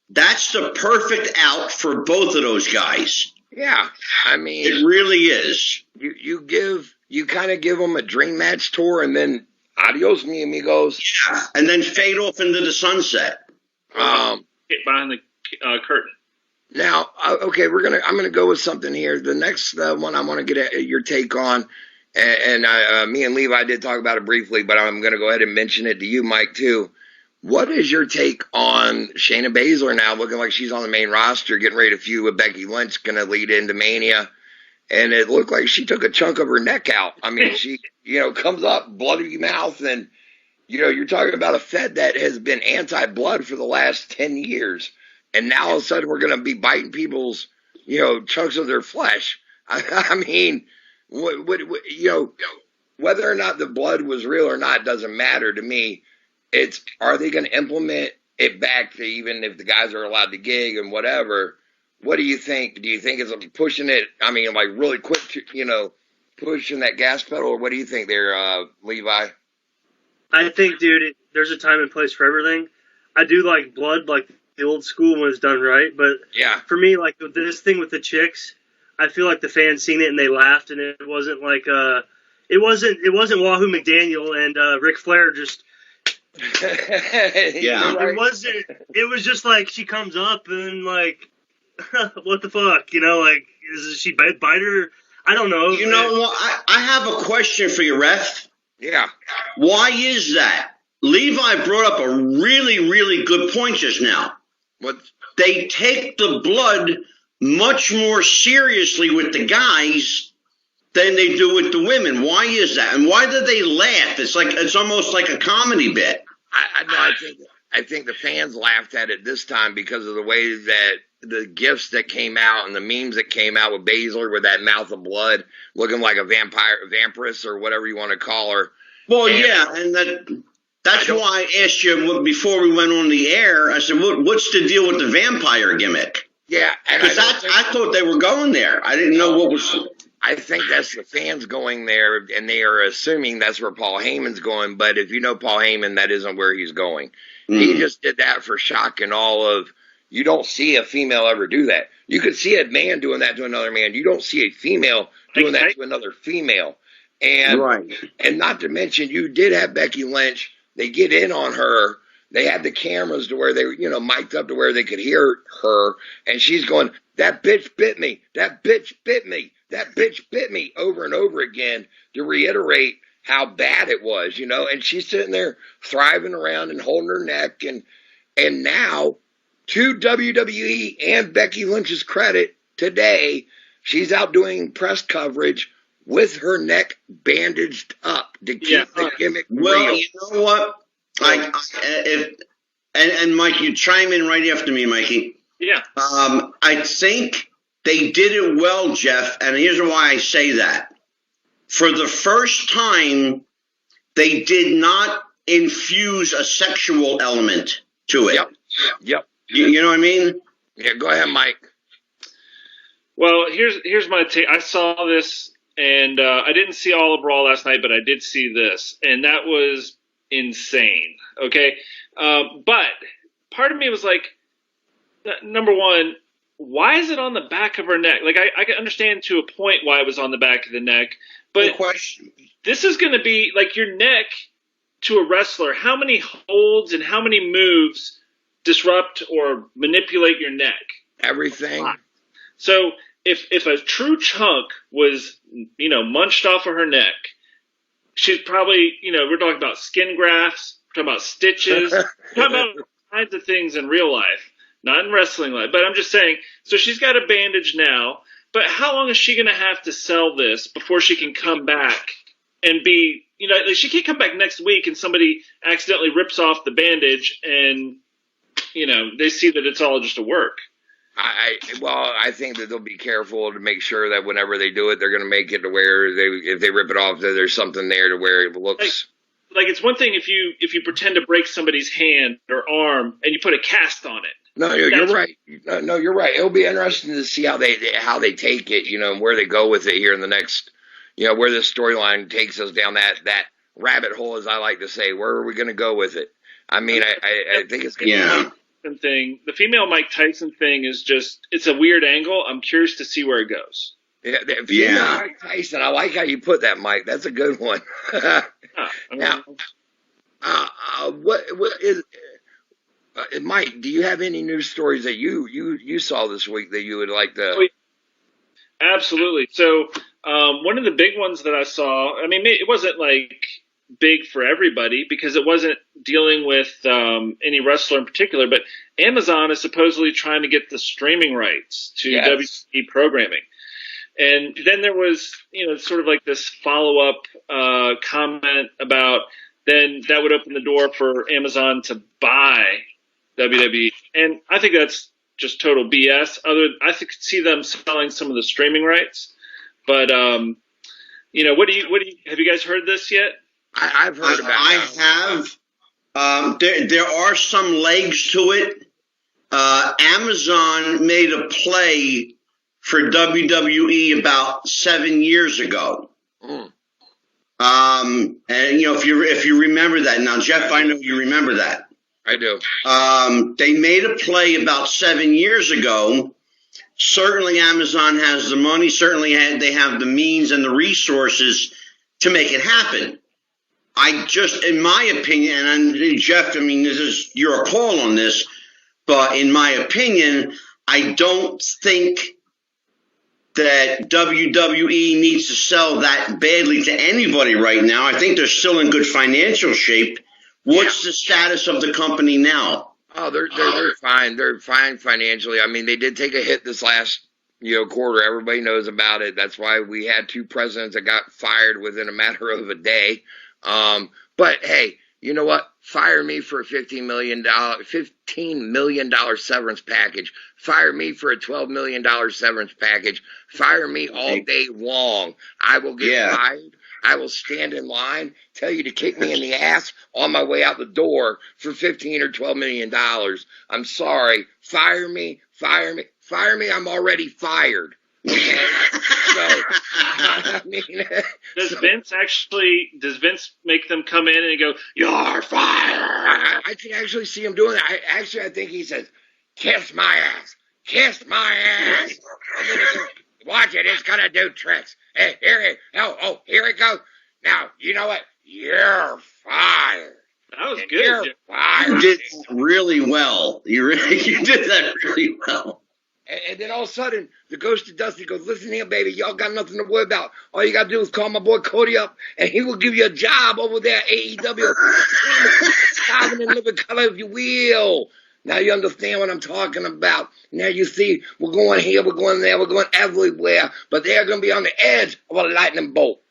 Speaker 1: that's the perfect out for both of those guys.
Speaker 2: Yeah, I mean,
Speaker 1: It really is.
Speaker 2: you kind of give them a dream match tour and then adios, mi amigos.
Speaker 1: And then fade off into the sunset.
Speaker 4: Get behind the curtain.
Speaker 2: Now, okay, I'm gonna go with something here. The next one I want to get your take on, and me and Levi did talk about it briefly, but I'm gonna go ahead and mention it to you, Mike, too. What is your take on Shayna Baszler now looking like she's on the main roster, getting ready to feud with Becky Lynch, gonna lead into Mania, and it looked like she took a chunk of her neck out. I mean, she comes up bloody mouth, and you're talking about a Fed that has been anti-blood for the last 10 years. And now all of a sudden we're going to be biting people's, chunks of their flesh. I mean, whether or not the blood was real or not doesn't matter to me. Are they going to implement it back to even if the guys are allowed to gig and whatever? What do you think? Do you think it's pushing it? I mean, like really quick, pushing that gas pedal, or what do you think there, Levi?
Speaker 3: I think, dude, there's a time and place for everything. I do like blood, like the old school when it's done right, but
Speaker 2: Yeah.
Speaker 3: for me, like with this thing with the chicks, I feel like the fans seen it and they laughed, and it wasn't like it wasn't Wahoo McDaniel and Ric Flair just.
Speaker 1: Yeah.
Speaker 3: It was just like she comes up and like, what the fuck, like is she bite her? I don't know.
Speaker 1: You know what? I have a question for you, Ref.
Speaker 2: Yeah.
Speaker 1: Why is that? Levi brought up a really, really good point just now.
Speaker 2: What?
Speaker 1: They take the blood much more seriously with the guys than they do with the women. Why is that? And why do they laugh? It's almost like a comedy bit.
Speaker 2: I think the fans laughed at it this time because of the way that the gifs that came out and the memes that came out with Baszler with that mouth of blood looking like a vampiress or whatever you want to call her.
Speaker 1: Well, and that's why I asked you before we went on the air. I said, what's the deal with the vampire gimmick?
Speaker 2: Yeah,
Speaker 1: because I thought they were going there. I didn't know what was.
Speaker 2: I think that's the fans going there, and they are assuming that's where Paul Heyman's going. But if you know Paul Heyman, that isn't where he's going. He just did that for shock and all of. You don't see a female ever do that. You could see a man doing that to another man. You don't see a female doing that to another female. And
Speaker 1: Right.
Speaker 2: And not to mention, you did have Becky Lynch. They get in on her. They had the cameras to where they were, mic'd up to where they could hear her. And she's going, that bitch bit me. That bitch bit me. That bitch bit me over and over again to reiterate how bad it was, And she's sitting there thriving around and holding her neck. And now, to WWE and Becky Lynch's credit, today, she's out doing press coverage with her neck bandaged up to keep the gimmick real.
Speaker 1: You know what? And Mike, you chime in right after me, Mikey.
Speaker 4: Yeah.
Speaker 1: I think they did it well, Jeff, and here's why I say that. For the first time, they did not infuse a sexual element to it.
Speaker 2: Yep.
Speaker 1: You know what I mean?
Speaker 2: Yeah, go ahead, Mike.
Speaker 4: Well, here's my take. I saw this, and I didn't see all of Raw last night, but I did see this, and that was insane. Okay, but part of me was like, number one, why is it on the back of her neck? Like, I can understand to a point why it was on the back of the neck, but this is going to be like your neck to a wrestler. How many holds and how many moves disrupt or manipulate your neck?
Speaker 2: Everything.
Speaker 4: So if a true chunk was, munched off of her neck, she's probably, we're talking about skin grafts, we're talking about stitches, we're talking about all kinds of things in real life, not in wrestling life. But I'm just saying, so she's got a bandage now, but how long is she going to have to sell this before she can come back and be, like she can't come back next week and somebody accidentally rips off the bandage and, they see that it's all just a work.
Speaker 2: I think that they'll be careful to make sure that whenever they do it, they're going to make it to where if they rip it off, that there's something there to where it looks.
Speaker 4: Like it's one thing if you pretend to break somebody's hand or arm and you put a cast on it.
Speaker 2: No, you're right. No, you're right. It'll be interesting to see how they take it, and where they go with it here in the next, where this storyline takes us down that rabbit hole, as I like to say. Where are we going to go with it? I mean, I think it's going to be.
Speaker 4: Thing. The female Mike Tyson thing is it's a weird angle. I'm curious to see where it goes.
Speaker 2: Yeah. Mike Tyson. I like how you put that, Mike. That's a good one. Now, what is Mike? Do you have any news stories that you saw this week that you would like to?
Speaker 4: Oh, yeah. Absolutely. So, one of the big ones that I saw. I mean, it wasn't like big for everybody because it wasn't dealing with any wrestler in particular, but Amazon is supposedly trying to get the streaming rights to WWE programming. And then there was, sort of like this follow-up comment about then that would open the door for Amazon to buy WWE. And I think that's just total BS. I could see them selling some of the streaming rights. But, what do you have you guys heard this yet?
Speaker 2: I've heard about it.
Speaker 1: I have. There are some legs to it. Amazon made a play for WWE about 7 years ago. And if you remember that now, Jeff, I know you remember that.
Speaker 2: I do.
Speaker 1: They made a play about 7 years ago. Certainly, Amazon has the money. Certainly, they have the means and the resources to make it happen. In my opinion, and Jeff, I mean, this is your call on this, but in my opinion, I don't think that WWE needs to sell that badly to anybody right now. I think they're still in good financial shape. What's the status of the company now?
Speaker 2: Oh, they're fine. They're fine financially. I mean, they did take a hit this last quarter. Everybody knows about it. That's why we had 2 presidents that got fired within a matter of a day. But hey, you know what? Fire me for a $15 million severance package. Fire me for a $12 million severance package. Fire me all day long. I will get fired. I will stand in line, tell you to kick me in the ass on my way out the door for $15 or $12 million. I'm sorry. Fire me. I'm already fired. So, I mean,
Speaker 4: does Vince make them come in and go, "You're fired"?
Speaker 2: I can actually see him doing that. I think he says, "Kiss my ass, kiss my ass." Watch it, it's gonna do tricks. Hey, here it goes. Now, you know what? You're fired.
Speaker 4: That was good.
Speaker 1: You're fired. You did really well. You did that really well.
Speaker 2: And then all of a sudden, the ghost of Dusty goes, "Listen here, baby, y'all got nothing to worry about. All you got to do is call my boy Cody up, and he will give you a job over there at AEW. Starving in living color, if you will." Now you understand what I'm talking about. Now you see, we're going here, we're going there, we're going everywhere, but they're going to be on the edge of a lightning bolt.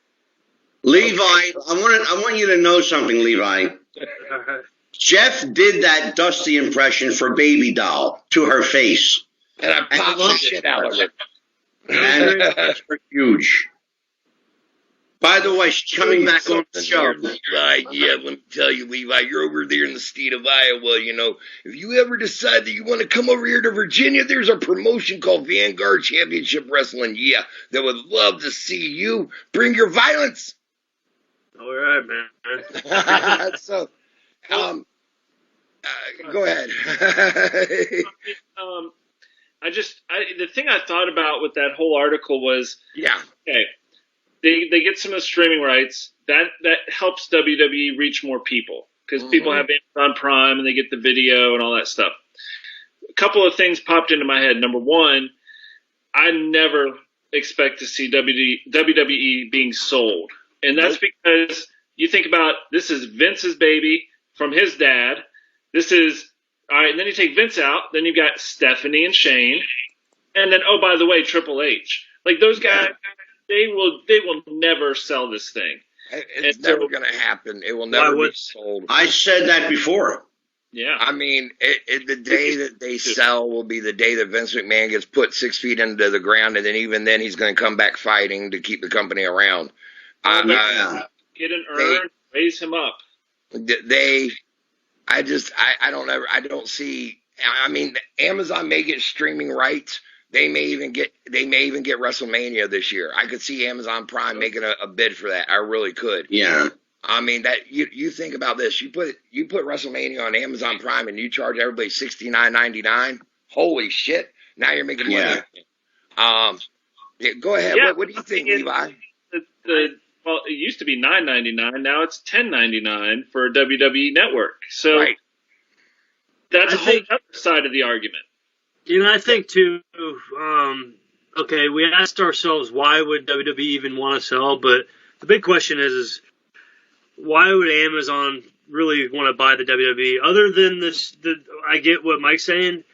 Speaker 1: Levi, I want you to know something, Levi. Jeff did that Dusty impression for Baby Doll to her face.
Speaker 2: And I popped the shit out of it.
Speaker 1: And that's huge. By the way, she's coming back on the show.
Speaker 2: Levi, let me tell you, Levi, you're over there in the state of Iowa, If you ever decide that you want to come over here to Virginia, there's a promotion called Vanguard Championship Wrestling. Yeah, that would love to see you. Bring your violence.
Speaker 3: All right, man.
Speaker 2: So, go ahead.
Speaker 4: The thing I thought about with that whole article was, okay, they get some of the streaming rights. That helps WWE reach more people because people have Amazon Prime and they get the video and all that stuff. A couple of things popped into my head. Number one, I never expect to see WWE being sold. And that's because You think about, this is Vince's baby from his dad. This is, all right, and then you take Vince out, then you've got Stephanie and Shane, and then, oh, by the way, Triple H. Like, those guys, they will never sell this thing.
Speaker 2: It's never going to happen. It will never be sold.
Speaker 1: I said that before.
Speaker 4: Yeah.
Speaker 2: I mean, the day that they sell will be the day that Vince McMahon gets put 6 feet into the ground, and then even then he's going to come back fighting to keep the company around.
Speaker 4: Get an urn, raise him up.
Speaker 2: I don't see. I mean, Amazon may get streaming rights. They may even get WrestleMania this year. I could see Amazon Prime making a bid for that. I really could.
Speaker 1: Yeah.
Speaker 2: I mean, that you think about this. You put WrestleMania on Amazon Prime and you charge everybody $69.99. Holy shit! Now you're making money. Yeah, go ahead.
Speaker 4: Yeah,
Speaker 2: what do you think, Levi?
Speaker 4: Well, it used to be $9.99. Now it's $10.99 for WWE Network. So that's a whole other side of the argument.
Speaker 3: You know, I think too. Okay, we asked ourselves why would WWE even want to sell, but the big question is why would Amazon really want to buy the WWE? Other than this, I get what Mike's saying.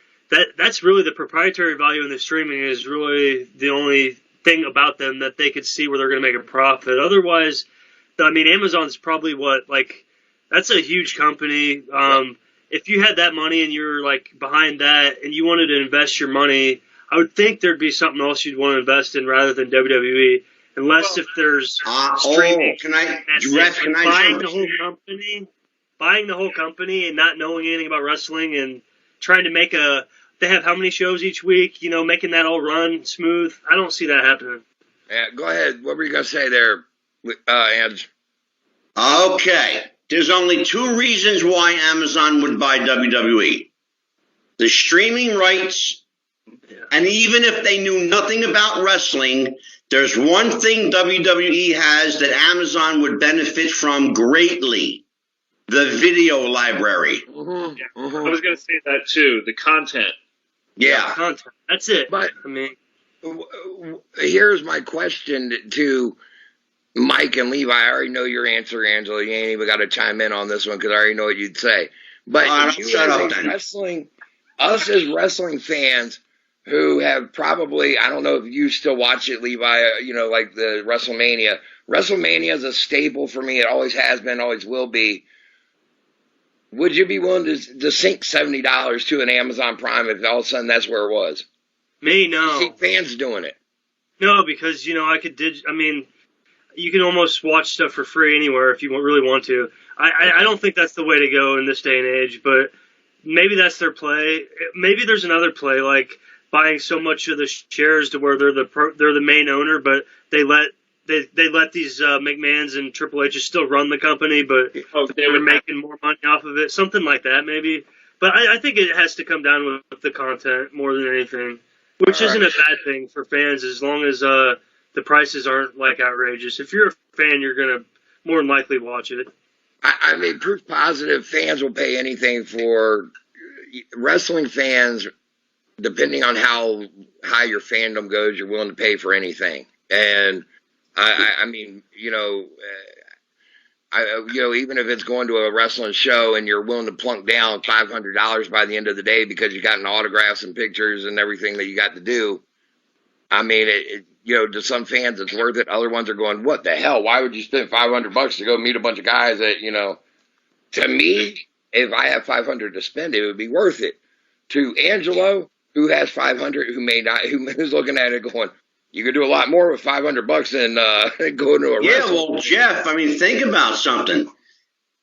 Speaker 3: That's really the proprietary value in the streaming is really the only thing about them that they could see where they're going to make a profit. Otherwise, I mean, Amazon's probably that's a huge company. If you had that money and you're like behind that and you wanted to invest your money, I would think there'd be something else you'd want to invest in rather than WWE. Unless if there's streaming, buying the whole company and not knowing anything about wrestling and trying to they have how many shows each week, making that all run smooth. I don't see that happening.
Speaker 2: Yeah, go ahead. What were you going to say there, Ange?
Speaker 1: Okay. There's only 2 reasons why Amazon would buy WWE. The streaming rights, and even if they knew nothing about wrestling, there's one thing WWE has that Amazon would benefit from greatly: the video library.
Speaker 4: Mm-hmm. Yeah. Mm-hmm. I was going to say that too, the content.
Speaker 1: Yeah.
Speaker 3: Content. That's it.
Speaker 2: But I mean, here's my question to Mike and Levi. I already know your answer, Angela. You ain't even got to chime in on this one because I already know what you'd say. But us as wrestling fans who have probably, I don't know if you still watch it, Levi, like the WrestleMania. WrestleMania is a staple for me. It always has been, always will be. Would you be willing to sink $70 to an Amazon Prime if all of a sudden that's where it was?
Speaker 3: Me, no.
Speaker 2: You see fans doing it.
Speaker 3: No, because, you can almost watch stuff for free anywhere if you really want to. I don't think that's the way to go in this day and age, but maybe that's their play. Maybe there's another play, like buying so much of the shares to where they're the main owner, but they let these McMahons and Triple H's still run the company, but they're making more money off of it. Something like that, maybe. But I think it has to come down with the content more than anything, which isn't a bad thing for fans as long as the prices aren't like outrageous. If you're a fan, you're going to more than likely watch it.
Speaker 2: I mean, proof positive, fans will pay anything for wrestling fans. Depending on how high your fandom goes, you're willing to pay for anything. And I mean, even if it's going to a wrestling show and you're willing to plunk down $500 by the end of the day because you got autographs and pictures and everything that you got to do, I mean, to some fans it's worth it. Other ones are going, what the hell? Why would you spend $500 to go meet a bunch of guys that, to me, if I have $500 to spend, it would be worth it. To Angelo, who has $500, who's looking at it going, you could do a lot more with $500 than going to a wrestling.
Speaker 1: Yeah, well, Jeff, I mean, think about something.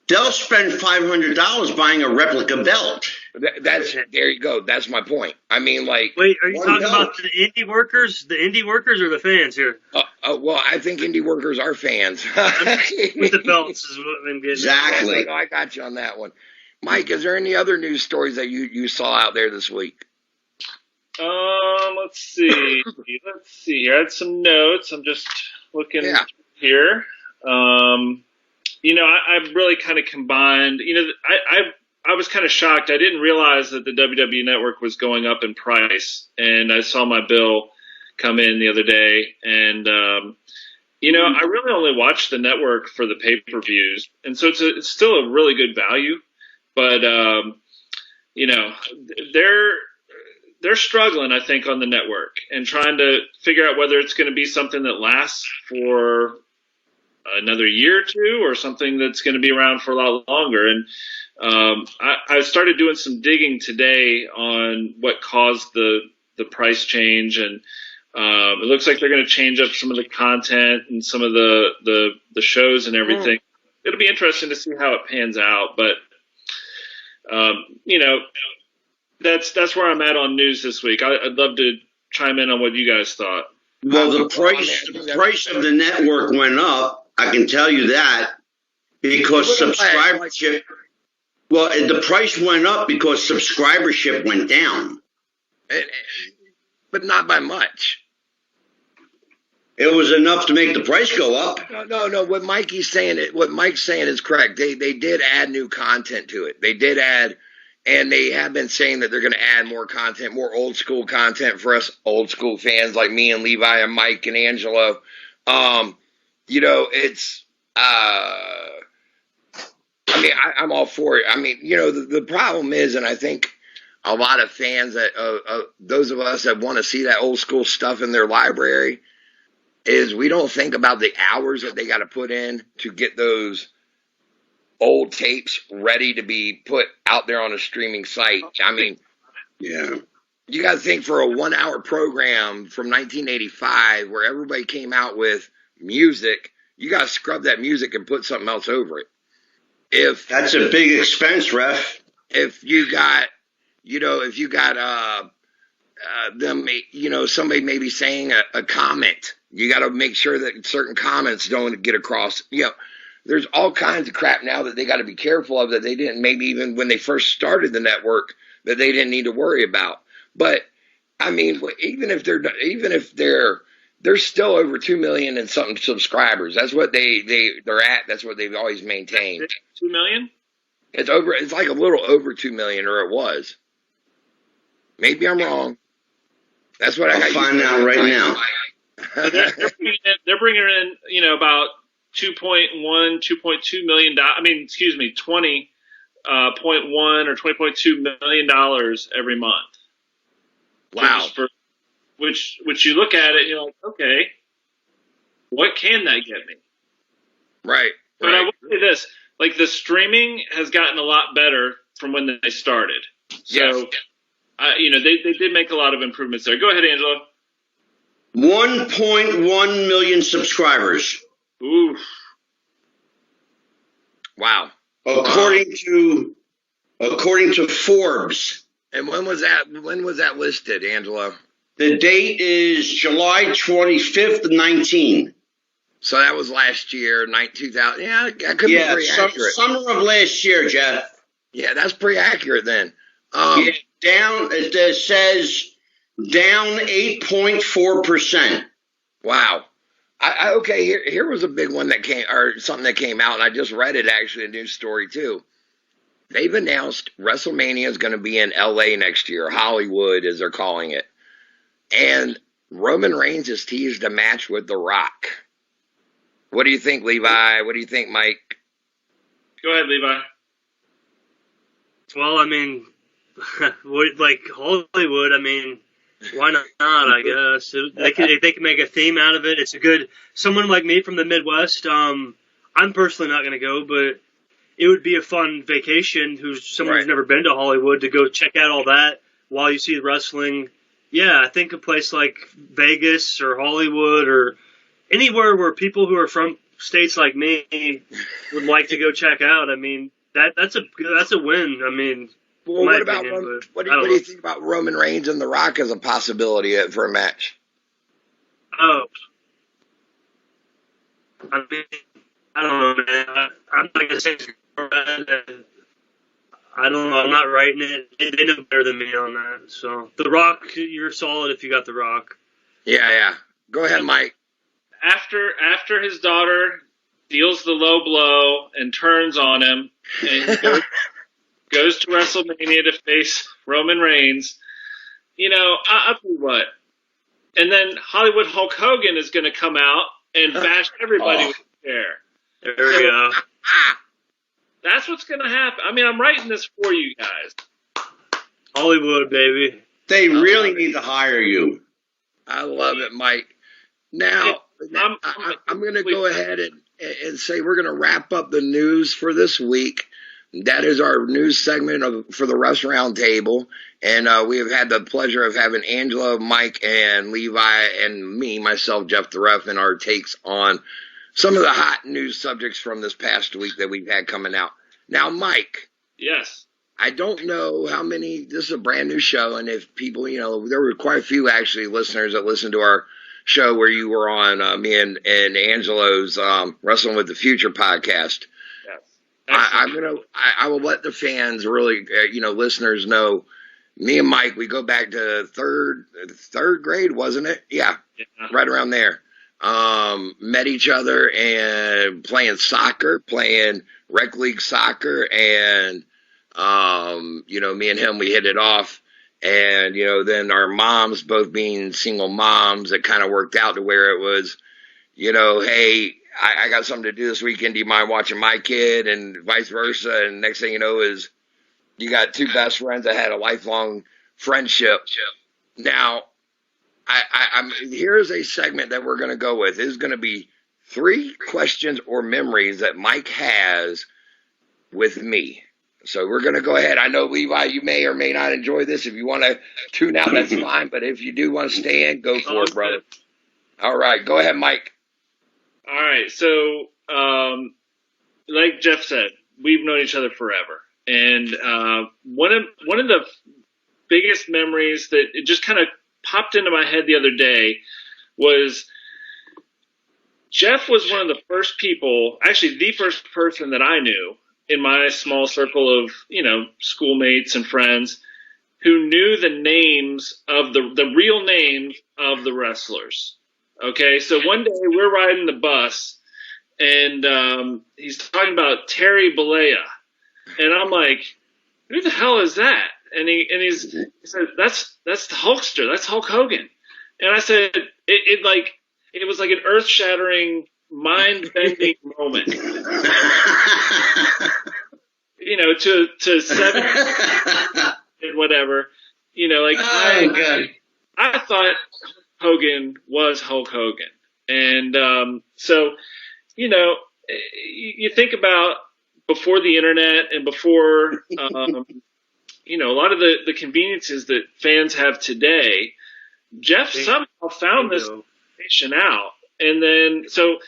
Speaker 1: They'll spend $500 buying a replica belt.
Speaker 2: There you go. That's my point. I mean, like.
Speaker 3: Wait, are you talking about the indie workers? The indie workers or the fans here?
Speaker 2: Well, I think indie workers are fans.
Speaker 3: With the belts is what I'm getting.
Speaker 1: Exactly.
Speaker 2: I got you on that one. Mike, is there any other news stories that you saw out there this week?
Speaker 4: Let's see. I had some notes. I'm just looking here. I really kind of combined. I was kind of shocked. I didn't realize that the WWE Network was going up in price, and I saw my bill come in the other day, and You know, I really only watch the network for the pay-per-views, and so it's still a really good value. But you know, they're struggling, I think, on the network and trying to figure out whether it's going to be something that lasts for another year or two, or something that's going to be around for a lot longer. And I started doing some digging today on what caused the price change, and it looks like they're going to change up some of the content and some of the shows and everything. It'll be interesting to see how it pans out, but you know, that's where I'm at on news this week. I'd love to chime in on what you guys thought.
Speaker 1: Well, the price of the network went up. I can tell you that, because subscribership. Well, the price went up because subscribership went down.
Speaker 2: But not by much.
Speaker 1: It was enough to make the price go up.
Speaker 2: No. What Mike's saying is correct. They did add new content to it. They did add, and they have been saying that they're going to add more content, more old school content for us old school fans like me and Levi and Mike and Angelo. You know, it's, I mean, I'm all for it. I mean, you know, the problem is, and I think a lot of fans that, those of us that want to see that old school stuff in their library, is we don't think about the hours that they got to put in to get those old tapes ready to be put out there on a streaming site. I mean,
Speaker 1: yeah,
Speaker 2: you got to think, for a 1 hour program from 1985 where everybody came out with music, you got to scrub that music and put something else over it. If
Speaker 1: that's a big expense, ref.
Speaker 2: If you got them, you know, somebody maybe saying a comment, you got to make sure that certain comments don't get across. You know, there's all kinds of crap now that they got to be careful of, that they didn't, maybe even when they first started the network, that they didn't need to worry about. But I mean, even if they're still over 2 million and something subscribers. That's what they're at. That's what they've always maintained.
Speaker 4: 2 million?
Speaker 2: It's like a little over 2 million, or it was. Maybe I'm wrong. That's what I'll
Speaker 1: find out right now.
Speaker 4: They're bringing in, you know, about 2.2 million. I mean, excuse me, 20.1 or $20.2 million every month.
Speaker 2: Wow.
Speaker 4: Which you look at it and you're like, okay, what can that get me?
Speaker 2: Right.
Speaker 4: But I will say this, like, the streaming has gotten a lot better from when they started. So,
Speaker 2: yes.
Speaker 4: You know, they did make a lot of improvements there. Go ahead, Angelo.
Speaker 1: 1.1 million subscribers.
Speaker 4: Ooh.
Speaker 2: Wow.
Speaker 1: According to Forbes.
Speaker 2: And when was that listed, Angelo?
Speaker 1: The date is July 25th, 19.
Speaker 2: So that was last year, 2000. Yeah, that could be pretty accurate.
Speaker 1: Summer of last year, Jeff.
Speaker 2: Yeah, that's pretty accurate then.
Speaker 1: It says down 8.4%.
Speaker 2: Wow. Okay, here was a big one that came, or something that came out, and I just read it, actually, a news story too. They've announced WrestleMania is going to be in LA next year, Hollywood as they're calling it. And Roman Reigns has teased a match with The Rock. What do you think, Levi? What do you think, Mike?
Speaker 4: Go ahead, Levi.
Speaker 3: Well, I mean, like Hollywood, I mean, why not, I guess. They can make a theme out of it. It's a good, someone like me from the Midwest, I'm personally not going to go, but it would be a fun vacation who's never been to Hollywood to go check out all that while you see wrestling. Yeah, I think a place like Vegas or Hollywood or anywhere where people who are from states like me would like to go check out. I mean, that's a win. I mean,
Speaker 2: well, what do you think about Roman Reigns and The Rock as a possibility for a match?
Speaker 3: Oh, I mean, I don't know, man. I'm not gonna say I don't know. I'm not writing it. They know better than me on that. So The Rock, you're solid if you got The Rock.
Speaker 2: Yeah. Go ahead, Mike.
Speaker 4: After his daughter deals the low blow and turns on him and goes to WrestleMania to face Roman Reigns, you know, I'll tell you what. And then Hollywood Hulk Hogan is going to come out and bash everybody with a chair.
Speaker 3: There we go.
Speaker 4: That's what's going to happen. I mean, I'm writing this for you guys.
Speaker 3: Hollywood, baby.
Speaker 1: They really need to hire you.
Speaker 2: I love it, Mike. Now, I'm going to go ahead and say we're going to wrap up the news for this week. That is our news segment for the Rush Roundtable. And we have had the pleasure of having Angela, Mike, and Levi, and me, myself, Jeff the Ref, and our takes on some of the hot news subjects from this past week that we've had coming out. Now, Mike.
Speaker 4: Yes.
Speaker 2: I don't know how many, this is a brand new show, and if people, there were quite a few actually listeners that listened to our show where you were on, me and Angelo's Wrestling with the Future podcast.
Speaker 4: Yes.
Speaker 2: I will let the fans really, listeners know, me and Mike, we go back to third grade, wasn't it? Yeah. Right around there. Met each other and playing rec league soccer, and me and him, we hit it off. And, then our moms, both being single moms, it kind of worked out to where it was, hey, I got something to do this weekend. Do you mind watching my kid? And vice versa. And next thing you know is you got two best friends that had a lifelong friendship. Now, here's a segment that we're going to go with. This is going to be 3 questions or memories that Mike has with me. So we're going to go ahead. I know, Levi, you may or may not enjoy this. If you want to tune out, that's fine. But if you do want to stay in, go for it, brother. All right. Go ahead, Mike.
Speaker 4: All right. So, like Jeff said, we've known each other forever. And one of the biggest memories that it just kind of popped into my head the other day was Jeff was one of the first people, actually the first person that I knew in my small circle of, schoolmates and friends who knew the names of the real names of the wrestlers. Okay, so one day we're riding the bus and he's talking about Terry Bollea, and I'm like, who the hell is that? And he said, that's the Hulkster, that's Hulk Hogan. And I said, it was like an earth-shattering, mind-bending moment. To 7 and whatever, I thought Hogan was Hulk Hogan. And so, you think about before the internet and before, a lot of the conveniences that fans have today, Jeff somehow found this information out. And then, so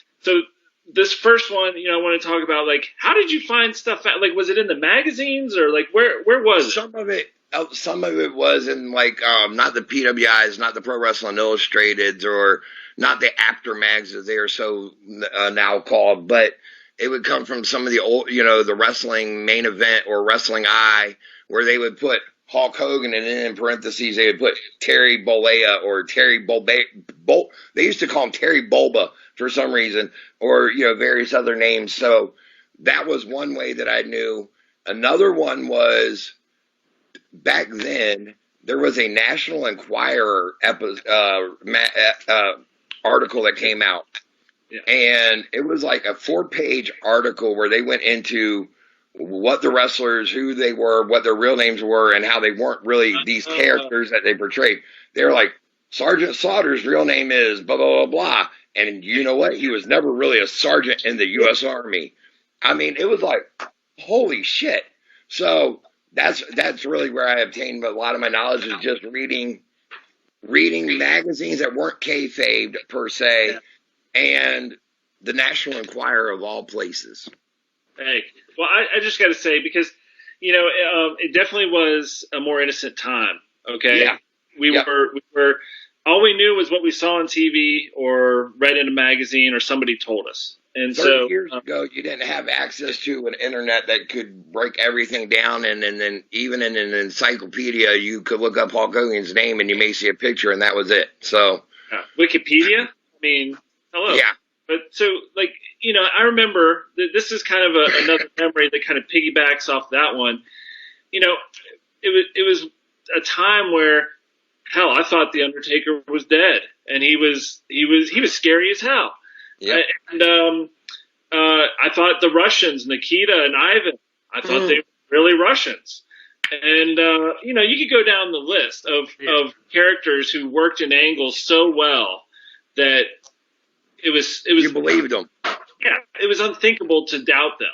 Speaker 4: this first one, I want to talk about, how did you find stuff out? Was it in the magazines or where was it?
Speaker 2: Some of it was in not the PWIs, not the Pro Wrestling Illustrateds, or not the After mags as they are so now called, but it would come from some of the old, the Wrestling Main Event or Wrestling Eye, where they would put Hulk Hogan, and then in parentheses they would put Terry Bollea or Terry Bulba. They used to call him Terry Bulba for some reason, or various other names. So that was one way that I knew. Another one was back then there was a National Enquirer article that came out, and it was like a 4-page article where they went into what the wrestlers, who they were, what their real names were, and how they weren't really these characters that they portrayed. They were like, Sergeant Slaughter's real name is blah, blah, blah, blah. And you know what? He was never really a sergeant in the U.S. Army. I mean, it was like, holy shit. So that's really where I obtained a lot of my knowledge, is just reading magazines that weren't kayfabed per se, and the National Enquirer of all places.
Speaker 4: Hey, well, I just got to say, because, it definitely was a more innocent time. Okay.
Speaker 2: Yeah.
Speaker 4: We were, all we knew was what we saw on TV or read in a magazine or somebody told us. And
Speaker 2: 30 years ago, you didn't have access to an internet that could break everything down. And then even in an encyclopedia, you could look up Hulk Hogan's name and you may see a picture, and that was it. So
Speaker 4: Wikipedia? I mean, hello.
Speaker 2: Yeah.
Speaker 4: But so, I remember this is kind of another memory that kind of piggybacks off that one. It was a time where, hell, I thought the Undertaker was dead, and he was scary as hell.
Speaker 2: Yep.
Speaker 4: And I thought the Russians, Nikita and Ivan, I thought they were really Russians. And, you know, you could go down the list of characters who worked in angles so well that it was.
Speaker 2: You believed them.
Speaker 4: Yeah, it was unthinkable to doubt them.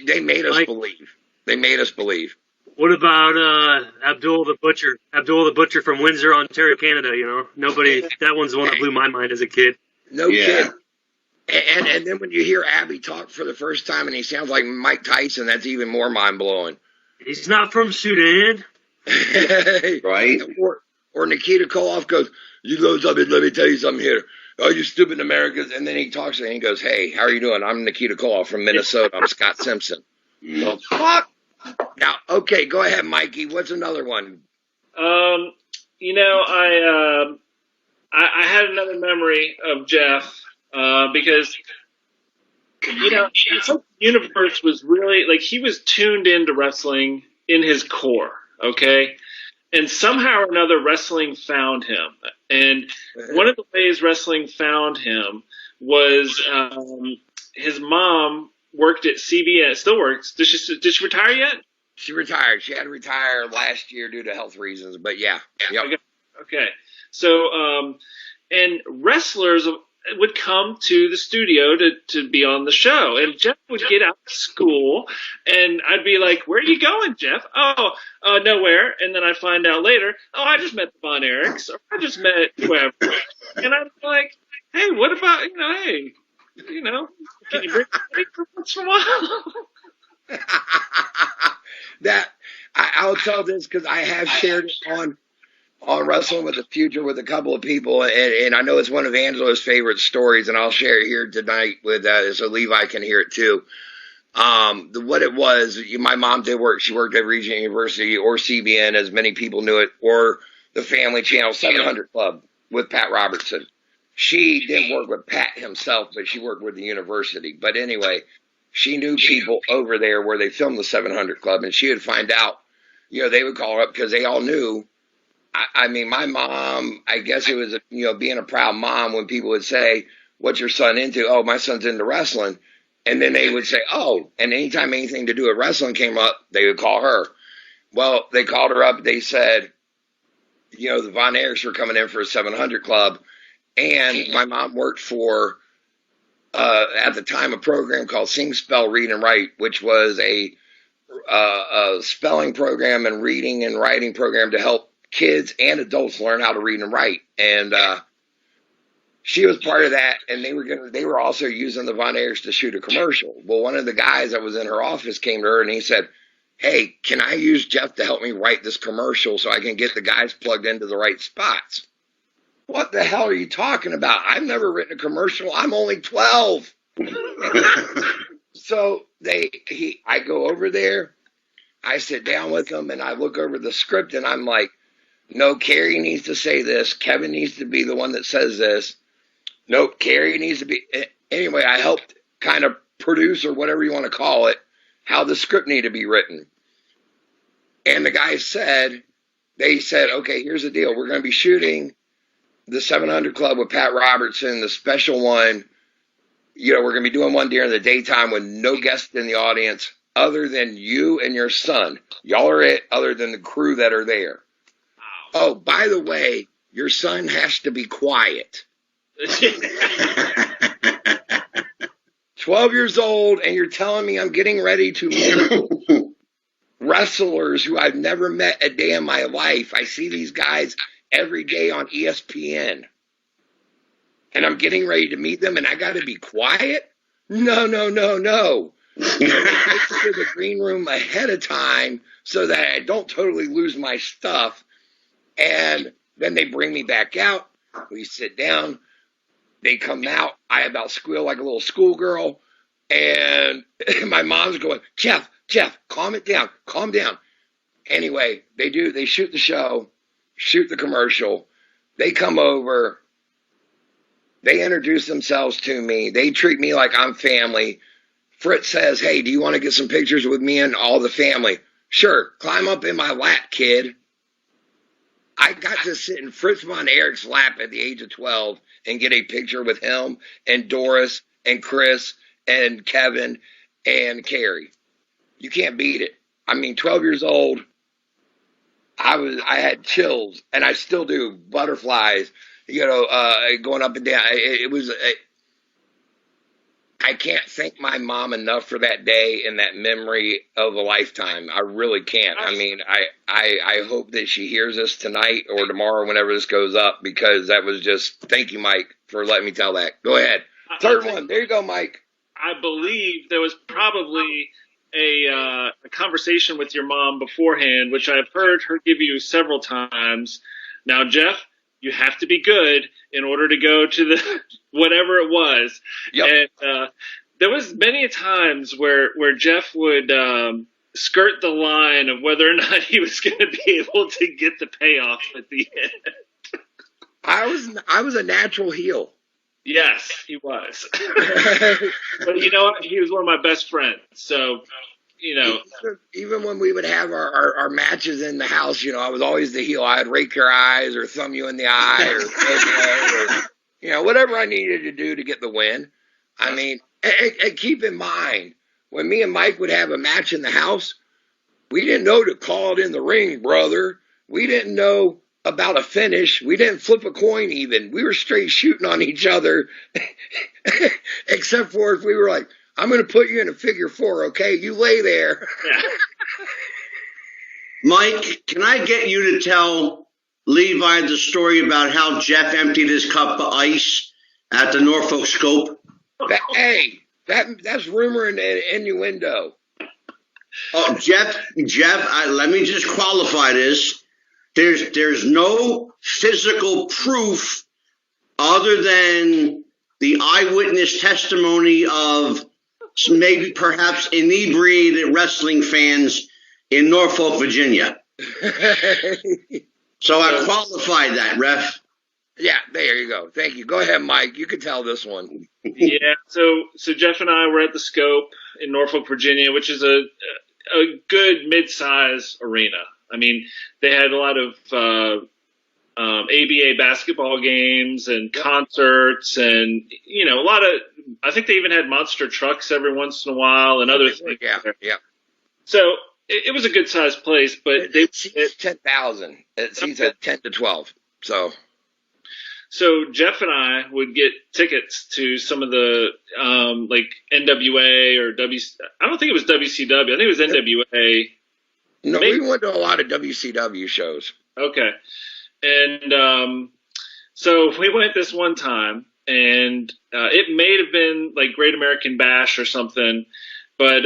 Speaker 2: They made us believe. They made us believe.
Speaker 3: What about Abdul the Butcher? Abdul the Butcher from Windsor, Ontario, Canada. You know, that one's the one that blew my mind as a kid.
Speaker 2: No kid. And then when you hear Abby talk for the first time and he sounds like Mike Tyson, that's even more mind blowing.
Speaker 3: He's not from Sudan,
Speaker 1: right?
Speaker 2: Or Nikita Koloff goes, "You know something? Let me tell you something here. Oh, you stupid Americans!" And then he talks and he goes, "Hey, how are you doing? I'm Nikita Koloff from Minnesota. I'm Scott Simpson." Well, fuck. Now, okay, go ahead, Mikey. What's another one?
Speaker 4: You know, I had another memory of Jeff because, you know, it's like the universe was really, like, he was tuned into wrestling in his core, okay? And somehow or another, wrestling found him. And one of the ways wrestling found him was his mom worked at CBS. Still works. Did she retire yet?
Speaker 2: She retired. She had to retire last year due to health reasons, but yeah. Yep.
Speaker 4: Okay. So, and wrestlers would come to the studio to be on the show. And Jeff would get out of school, and I'd be like, "Where are you going, Jeff?" "Oh, nowhere." And then I'd find out later, "Oh, I just met the Von Erichs, or I just met whoever." And I'd be like, "Hey, what about, you know, hey, you know, can you bring me for once in a while?"
Speaker 2: That I'll tell this because I have shared it on Wrestling with the Future with a couple of people, and I know it's one of Angela's favorite stories, and I'll share it here tonight with so Levi can hear it too. What it was, my mom did work. She worked at Regent University or CBN, as many people knew it, or the Family Channel 700 Club with Pat Robertson. She didn't work with Pat himself, but she worked with the university. But anyway, she knew people over there where they filmed the 700 Club, and she would find out, you know, they would call her up because they all knew. I mean, my mom, I guess it was, you know, being a proud mom when people would say, "What's your son into?" "Oh, my son's into wrestling." And then they would say, "Oh," and anytime anything to do with wrestling came up, they would call her. Well, they called her up. They said, you know, the Von Erichs were coming in for a 700 Club. And my mom worked for, at the time, a program called Sing, Spell, Read, and Write, which was a spelling program and reading and writing program to help kids and adults learn how to read and write. And she was part of that, and they were also using the Von Erichs to shoot a commercial. Well, one of the guys that was in her office came to her and he said, "Hey, can I use Jeff to help me write this commercial so I can get the guys plugged into the right spots?" "What the hell are you talking about? I've never written a commercial. I'm only 12. So I go over there, I sit down with them, and I look over the script, and I'm like, "No, Carrie needs to say this. Kevin needs to be the one that says this. Nope, Carrie needs to be." Anyway, I helped kind of produce, or whatever you want to call it, how the script needed to be written. And the guys said, "Okay, here's the deal. We're going to be shooting the 700 Club with Pat Robertson, the special one. You know, we're going to be doing one during the daytime with no guests in the audience other than you and your son. Y'all are it, other than the crew that are there. Oh, by the way, your son has to be quiet." 12 years old, and you're telling me I'm getting ready to meet wrestlers who I've never met a day in my life. I see these guys every day on ESPN, and I'm getting ready to meet them, and I got to be quiet? No. Take me to the green room ahead of time so that I don't totally lose my stuff. And then they bring me back out. We sit down. They come out. I about squeal like a little schoolgirl. And my mom's going, Jeff, calm it down. Calm down. Anyway, they shoot the show, shoot the commercial. They come over. They introduce themselves to me. They treat me like I'm family. Fritz says, "Hey, do you want to get some pictures with me and all the family?" "Sure, climb up in my lap, kid." I got to sit in Fritz von Erich's lap at the age of 12 and get a picture with him and Doris and Chris and Kevin and Carrie. You can't beat it. I mean, 12 years old, I had chills, and I still do, butterflies, going up and down. I can't thank my mom enough for that day and that memory of a lifetime. I really can't. I mean, I hope that she hears us tonight or tomorrow whenever this goes up, because that was just, thank you, Mike, for letting me tell that. Go ahead. Third one. There you go, Mike.
Speaker 4: I believe there was probably a conversation with your mom beforehand, which I've heard her give you several times. Now, Jeff, you have to be good in order to go to the whatever it was. Yep. And there was many times where Jeff would skirt the line of whether or not he was going to be able to get the payoff at the end.
Speaker 2: I was a natural heel.
Speaker 4: Yes, he was. But you know what? He was one of my best friends. So,
Speaker 2: even when we would have our matches in the house, I was always the heel. I'd rake your eyes or thumb you in the eye or whatever I needed to do to get the win. I mean, and keep in mind, when me and Mike would have a match in the house, we didn't know to call it in the ring, brother. We didn't know about a finish. We didn't flip a coin even. We were straight shooting on each other, except for if we were like, I'm going to put you in a figure 4, okay? You lay there.
Speaker 4: Yeah.
Speaker 1: Mike, can I get you to tell Levi the story about how Jeff emptied his cup of ice at the Norfolk Scope?
Speaker 2: That's rumor and innuendo.
Speaker 1: Oh, Jeff, let me just qualify this. There's no physical proof other than the eyewitness testimony of maybe perhaps inebriated wrestling fans in Norfolk, Virginia. So I qualified that, ref.
Speaker 2: Yeah, there you go. Thank you. Go ahead, Mike. You can tell this one.
Speaker 4: Yeah, so Jeff and I were at the Scope in Norfolk, Virginia, which is a good mid-size arena. I mean, they had a lot of ABA basketball games and concerts and, a lot of, I think they even had monster trucks every once in a while and other things.
Speaker 2: Yeah.
Speaker 4: So it was a good sized place, but
Speaker 2: it seats 10,000. It seats at 10 to 12.
Speaker 4: So Jeff and I would get tickets to some of the, like NWA or I don't think it was WCW. I think it was NWA.
Speaker 2: No, we went to a lot of WCW shows.
Speaker 4: Okay. And so we went this one time, and it may have been like Great American Bash or something. But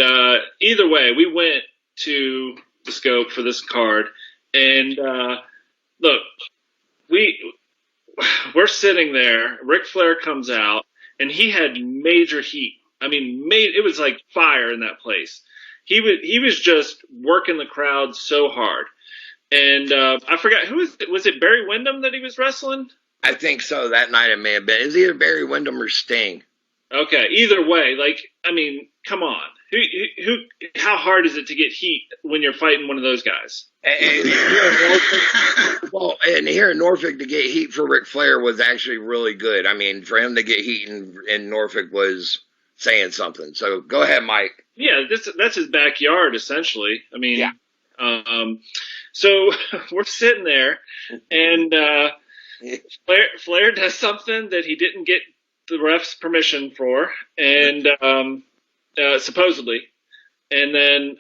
Speaker 4: either way, we went to the Scope for this card. And look, we're sitting there. Ric Flair comes out, and he had major heat. I mean, it was like fire in that place. He was just working the crowd so hard. And I forgot, was it Barry Windham that he was wrestling?
Speaker 2: I think so. That night it may have been. It was either Barry Windham or Sting.
Speaker 4: Okay, either way, I mean, come on. How hard is it to get heat when you're fighting one of those guys?
Speaker 2: And here in Norfolk, to get heat for Ric Flair was actually really good. I mean, for him to get heat in Norfolk was saying something. So go ahead, Mike.
Speaker 4: Yeah, that's his backyard, essentially. I mean, yeah. So we're sitting there, and Flair does something that he didn't get the ref's permission for, and supposedly, and then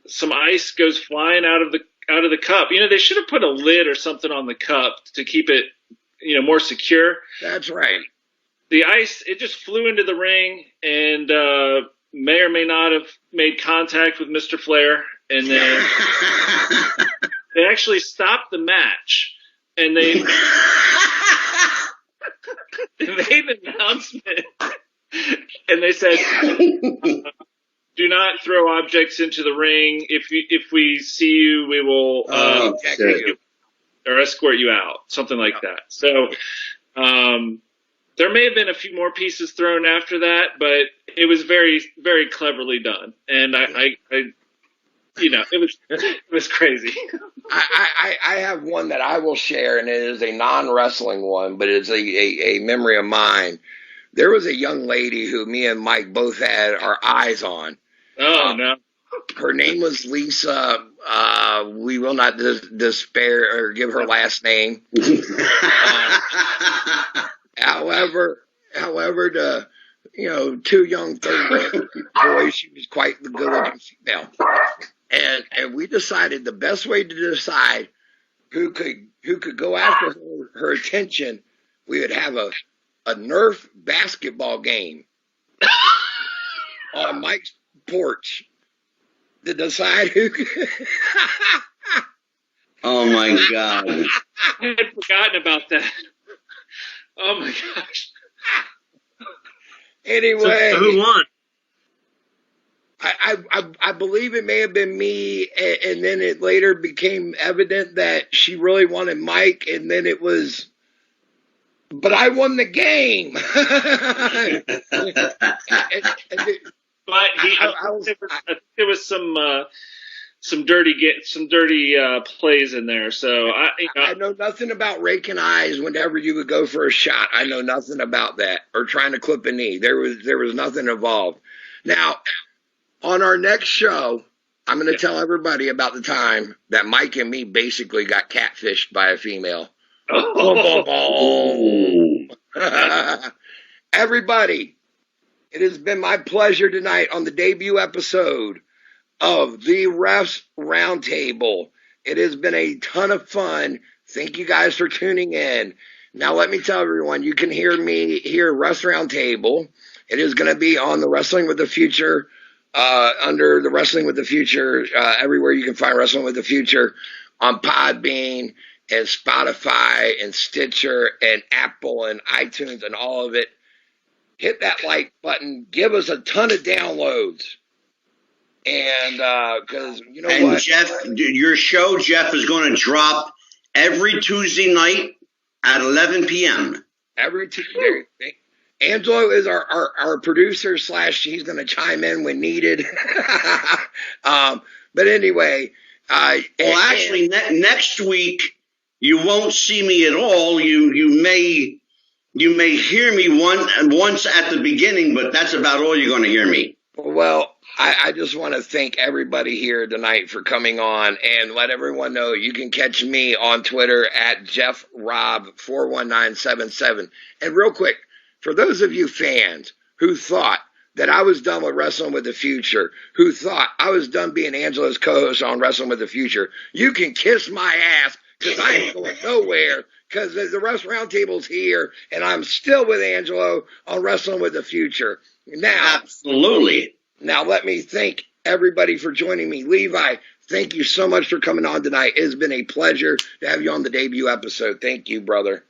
Speaker 4: some ice goes flying out of the cup. They should have put a lid or something on the cup to keep it, more secure.
Speaker 2: That's right.
Speaker 4: The ice, it just flew into the ring, and may or may not have made contact with Mr. Flair, and then they actually stopped the match, and they made an announcement, and they said, do not throw objects into the ring. If we see you, we will escort you out, something like that. So there may have been a few more pieces thrown after that, but it was very, very cleverly done. And it was crazy.
Speaker 2: I have one that I will share, and it is a non-wrestling one, but it's a memory of mine. There was a young lady who me and Mike both had our eyes on.
Speaker 4: Oh, no.
Speaker 2: Her name was Lisa. We will not despair or give her last name. However, the two young third boys, she was quite the good-looking female, and we decided the best way to decide who could go after her attention, we would have a Nerf basketball game on Mike's porch to decide who could.
Speaker 1: Oh my God.
Speaker 4: I had forgotten about that. Oh my gosh.
Speaker 2: Anyway.
Speaker 3: So who won?
Speaker 2: I believe it may have been me, and then it later became evident that she really wanted Mike, and then it was, but I won the game.
Speaker 4: But there was some dirty plays in there. So
Speaker 2: I know nothing about raking eyes whenever you would go for a shot. I know nothing about that, or trying to clip a knee. There was nothing involved. Now, on our next show, I'm going to tell everybody about the time that Mike and me basically got catfished by a female. Everybody, it has been my pleasure tonight on the debut episode of the Refs Roundtable. It has been a ton of fun. Thank you guys for tuning in. Now, let me tell everyone, you can hear me here, Refs Roundtable. It is going to be on the Wrestling with the Future, under the Wrestling with the Future, everywhere you can find Wrestling with the Future, on Podbean and Spotify and Stitcher and Apple and iTunes and all of it. Hit that like button. Give us a ton of downloads. And because you know what?
Speaker 1: Jeff, your show, Jeff, is going to drop every Tuesday night at 11 p.m.
Speaker 2: Every Tuesday. Angelo is our producer / he's going to chime in when needed. But anyway.
Speaker 1: Actually, next week, you won't see me at all. You may hear me once at the beginning, but that's about all you're going to hear me.
Speaker 2: Well, I just want to thank everybody here tonight for coming on, and let everyone know you can catch me on Twitter at JeffRob41977. And real quick, for those of you fans who thought that I was done with Wrestling with the Future, who thought I was done being Angelo's co-host on Wrestling with the Future, you can kiss my ass, because I ain't going nowhere, because the Refs Roundtable's here, and I'm still with Angelo on Wrestling with the Future. Now,
Speaker 1: absolutely.
Speaker 2: Now let me thank everybody for joining me. Levi, thank you so much for coming on tonight. It has been a pleasure to have you on the debut episode. Thank you, brother.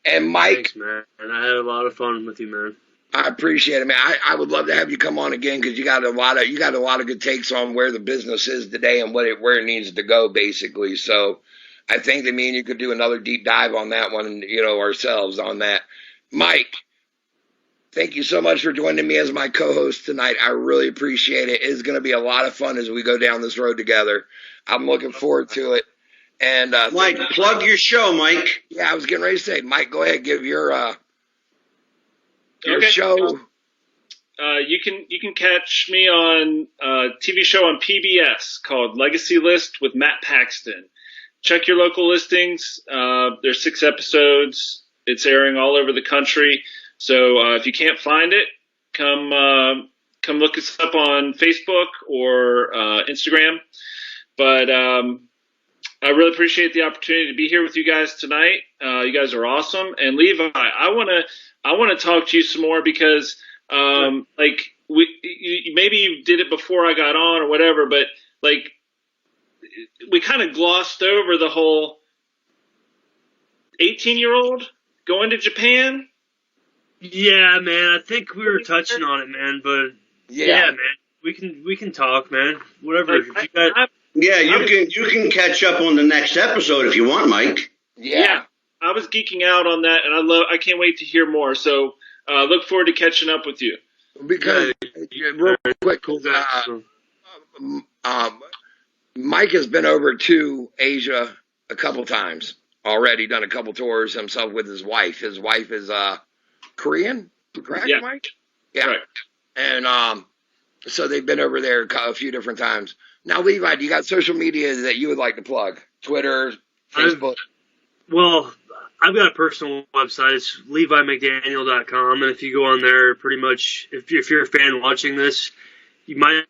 Speaker 2: And Mike.
Speaker 3: Thanks, man. And I had a lot of fun with you, man.
Speaker 2: I appreciate it, man. I would love to have you come on again, because you got a lot of good takes on where the business is today and where it needs to go, basically. So I think that me and you could do another deep dive on that one, ourselves on that. Mike, thank you so much for joining me as my co-host tonight. I really appreciate it. It's going to be a lot of fun as we go down this road together. I'm looking forward to it. And
Speaker 1: Mike, plug your show, Mike.
Speaker 2: Yeah, I was getting ready to say, Mike, go ahead, give your
Speaker 4: okay.
Speaker 2: show.
Speaker 4: You can catch me on a TV show on PBS called Legacy List with Matt Paxton. Check your local listings. There's 6 episodes. It's airing all over the country. So if you can't find it, come look us up on Facebook or Instagram. But I really appreciate the opportunity to be here with you guys tonight. You guys are awesome. And Levi, I want to talk to you some more, because maybe you did it before I got on or whatever, but like we kind of glossed over the whole 18-year-old going to Japan.
Speaker 3: Yeah, man. I think we were touching on it, man. But yeah man, we can talk, man. Whatever.
Speaker 1: You can catch up on the next episode if you want, Mike.
Speaker 4: Yeah. I was geeking out on that, and I can't wait to hear more. So look forward to catching up with you.
Speaker 2: Because real quick, Mike has been over to Asia a couple times already, done a couple tours himself with his wife. His wife is Korean, correct,
Speaker 4: Yeah.
Speaker 2: Mike? Yeah.
Speaker 4: Right.
Speaker 2: And so they've been over there a few different times. Now, Levi, do you got social media that you would like to plug? Twitter, Facebook?
Speaker 3: Well, I've got a personal website. It's levimcdaniel.com. And if you go on there, pretty much, if you're a fan watching this, you might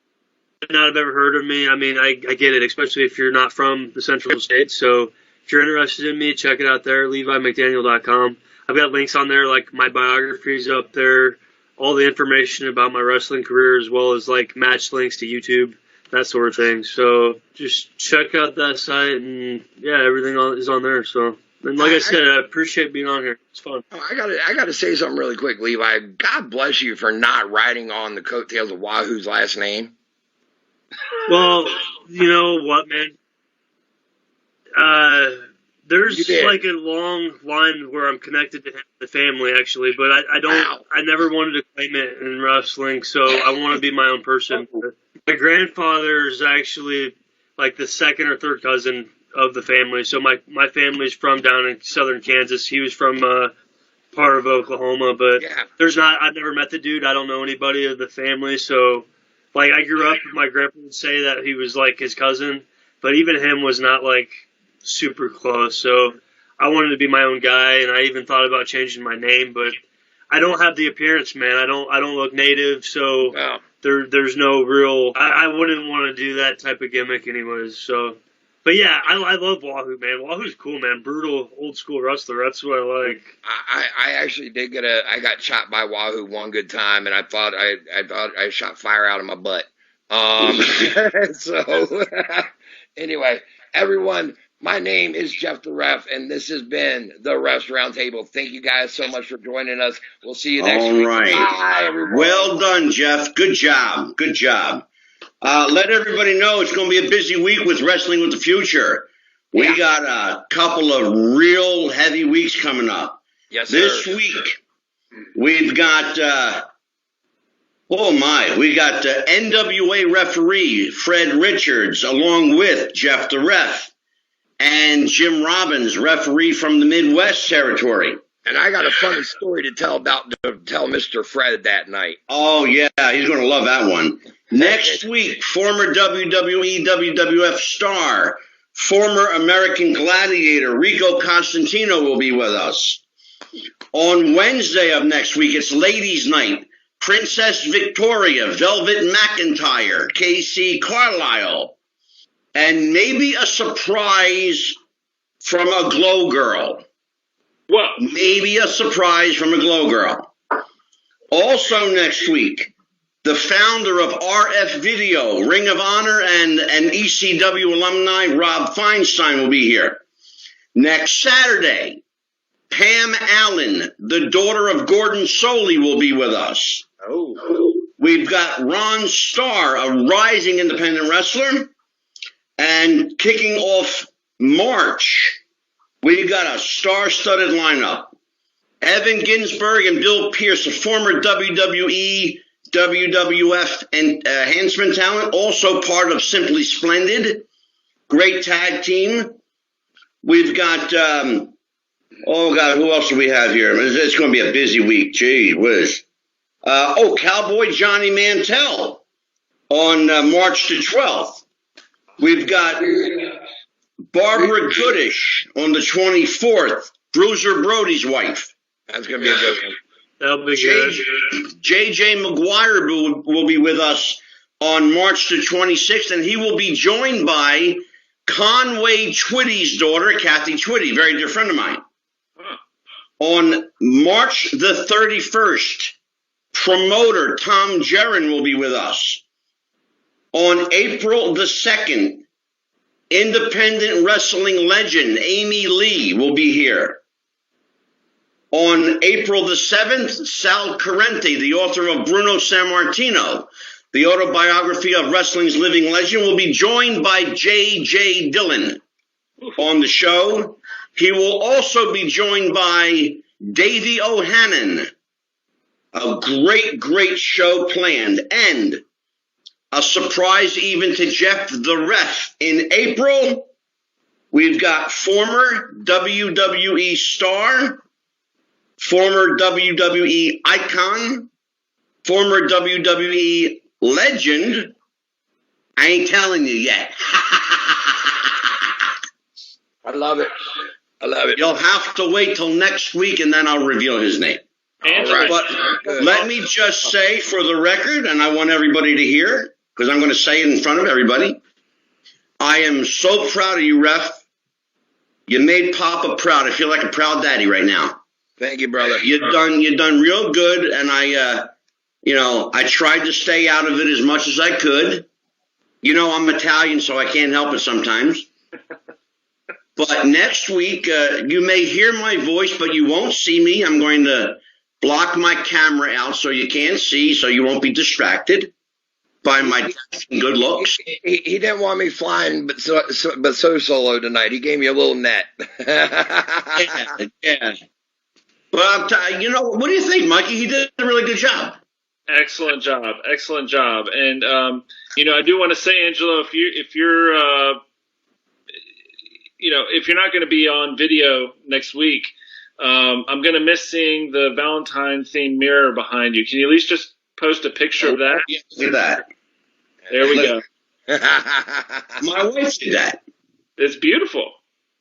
Speaker 3: not have ever heard of me. I mean, I get it, especially if you're not from the Central States. So if you're interested in me, check it out there, levimcdaniel.com. I've got links on there, like my biography's up there, all the information about my wrestling career, as well as like match links to YouTube, that sort of thing. So just check out that site, and yeah, everything is on there. So, and like I said, I appreciate being on here. It's fun.
Speaker 2: I gotta say something really quick, Levi. God bless you for not riding on the coattails of Wahoo's last name.
Speaker 3: Well, you know what, man? There's like a long line where I'm connected to him, the family, actually, but I don't.
Speaker 2: Wow.
Speaker 3: I never wanted to claim it in wrestling, so I want to be my own person. My grandfather is actually like the second or third cousin of the family. So my family's from down in southern Kansas. He was from part of Oklahoma, but I've never met the dude. I don't know anybody of the family, so like I grew up, my grandpa would say that he was like his cousin, but even him was not like super close. So I wanted to be my own guy, and I even thought about changing my name, but I don't have the appearance, man. I don't look native, so there's no real. I wouldn't want to do that type of gimmick, anyways. So, but yeah, I love Wahoo, man. Wahoo's cool, man. Brutal, old school wrestler. That's what I like.
Speaker 2: I actually did I got shot by Wahoo one good time, and I thought I shot fire out of my butt. So anyway, everyone. My name is Jeff the Ref, and this has been the Refs Roundtable. Thank you guys so much for joining us. We'll see you next week.
Speaker 1: All right.
Speaker 2: Bye, everyone.
Speaker 1: Well done, Jeff. Good job. Good job. Let everybody know it's going to be a busy week with Wrestling with the Future. We got a couple of real heavy weeks coming up.
Speaker 2: Yes, sir.
Speaker 1: This week, we've got, we got NWA referee Fred Richards, along with Jeff the Ref, and Jim Robbins, referee from the Midwest territory.
Speaker 2: And I got a funny story to tell Mr. Fred that night.
Speaker 1: Oh, yeah, he's going to love that one. Next week, former WWE WWF star, former American Gladiator Rico Constantino will be with us. On Wednesday of next week, it's Ladies' Night. Princess Victoria, Velvet McIntyre, KC Carlisle, and maybe a surprise from a Glow Girl.
Speaker 4: Whoa.
Speaker 1: Maybe a surprise from a Glow Girl. Also next week, the founder of RF Video, Ring of Honor, and an ECW alumni, Rob Feinstein, will be here. Next Saturday, Pam Allen, the daughter of Gordon Soley, will be with us.
Speaker 4: Oh.
Speaker 1: We've got Ron Starr, a rising independent wrestler. And kicking off March, we've got a star-studded lineup. Evan Ginsberg and Bill Pierce, a former WWE, WWF enhancement talent, also part of Simply Splendid. Great tag team. We've got, who else do we have here? It's going to be a busy week. Gee whiz. Cowboy Johnny Mantell on March the 12th. We've got Barbara Goodish on the 24th, Bruiser Brody's wife.
Speaker 2: That's going to be a good one.
Speaker 3: That'll be good.
Speaker 1: JJ McGuire will be with us on March the 26th, and he will be joined by Conway Twitty's daughter, Kathy Twitty, very dear friend of mine. On March the 31st, promoter Tom Jerin will be with us. On April the 2nd, independent wrestling legend Amy Lee will be here. On April the 7th, Sal Corrente, the author of Bruno Sammartino, the autobiography of wrestling's living legend, will be joined by J.J. Dillon on the show. He will also be joined by Davey O'Hannon. A great, great show planned. And a surprise even to Jeff the Ref. In April, we've got former WWE star, former WWE icon, former WWE legend. I ain't telling you yet.
Speaker 2: I love it. I love it.
Speaker 1: You'll have to wait till next week, and then I'll reveal his name.
Speaker 4: Angela,
Speaker 1: But let me just say for the record, and I want everybody to hear, because I'm going to say it in front of everybody, I am so proud of you, Ref. You made Papa proud. I feel like a proud daddy right now.
Speaker 2: Thank you, brother.
Speaker 1: You've done real good, and I tried to stay out of it as much as I could. You know, I'm Italian, so I can't help it sometimes. But next week, you may hear my voice, but you won't see me. I'm going to block my camera out so you can't see, so you won't be distracted by my good looks.
Speaker 2: He didn't want me flying, but so solo tonight. He gave me a little net.
Speaker 1: Yeah. Well, you know, what do you think, Mikey? He did a really good job.
Speaker 4: excellent job. And I do want to say, Angelo, if you're if you're not going to be on video next week, I'm going to miss seeing the Valentine themed mirror behind you. Can you at least just post a picture of that?
Speaker 1: Yeah, look at that.
Speaker 4: There we go.
Speaker 1: My wife did that.
Speaker 4: It's beautiful.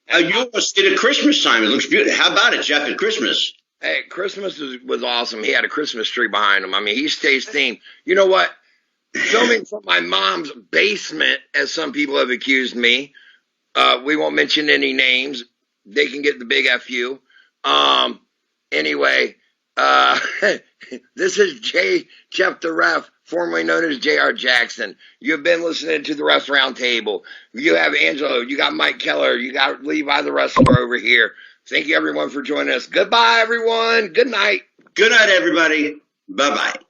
Speaker 1: You almost did at Christmas time. It looks beautiful. How about it, Jeff, at Christmas?
Speaker 2: Hey, Christmas was awesome. He had a Christmas tree behind him. I mean, he stays themed. You know what? Filming from my mom's basement, as some people have accused me. We won't mention any names. They can get the big FU. Anyway, this is Jeff the Ref, formerly known as J.R. Jackson. You've been listening to the Refs Roundtable. You have Angelo. You got Mike Keller. You got Levi the Wrestler over here. Thank you, everyone, for joining us. Goodbye, everyone. Good night.
Speaker 1: Good night, everybody. Bye-bye.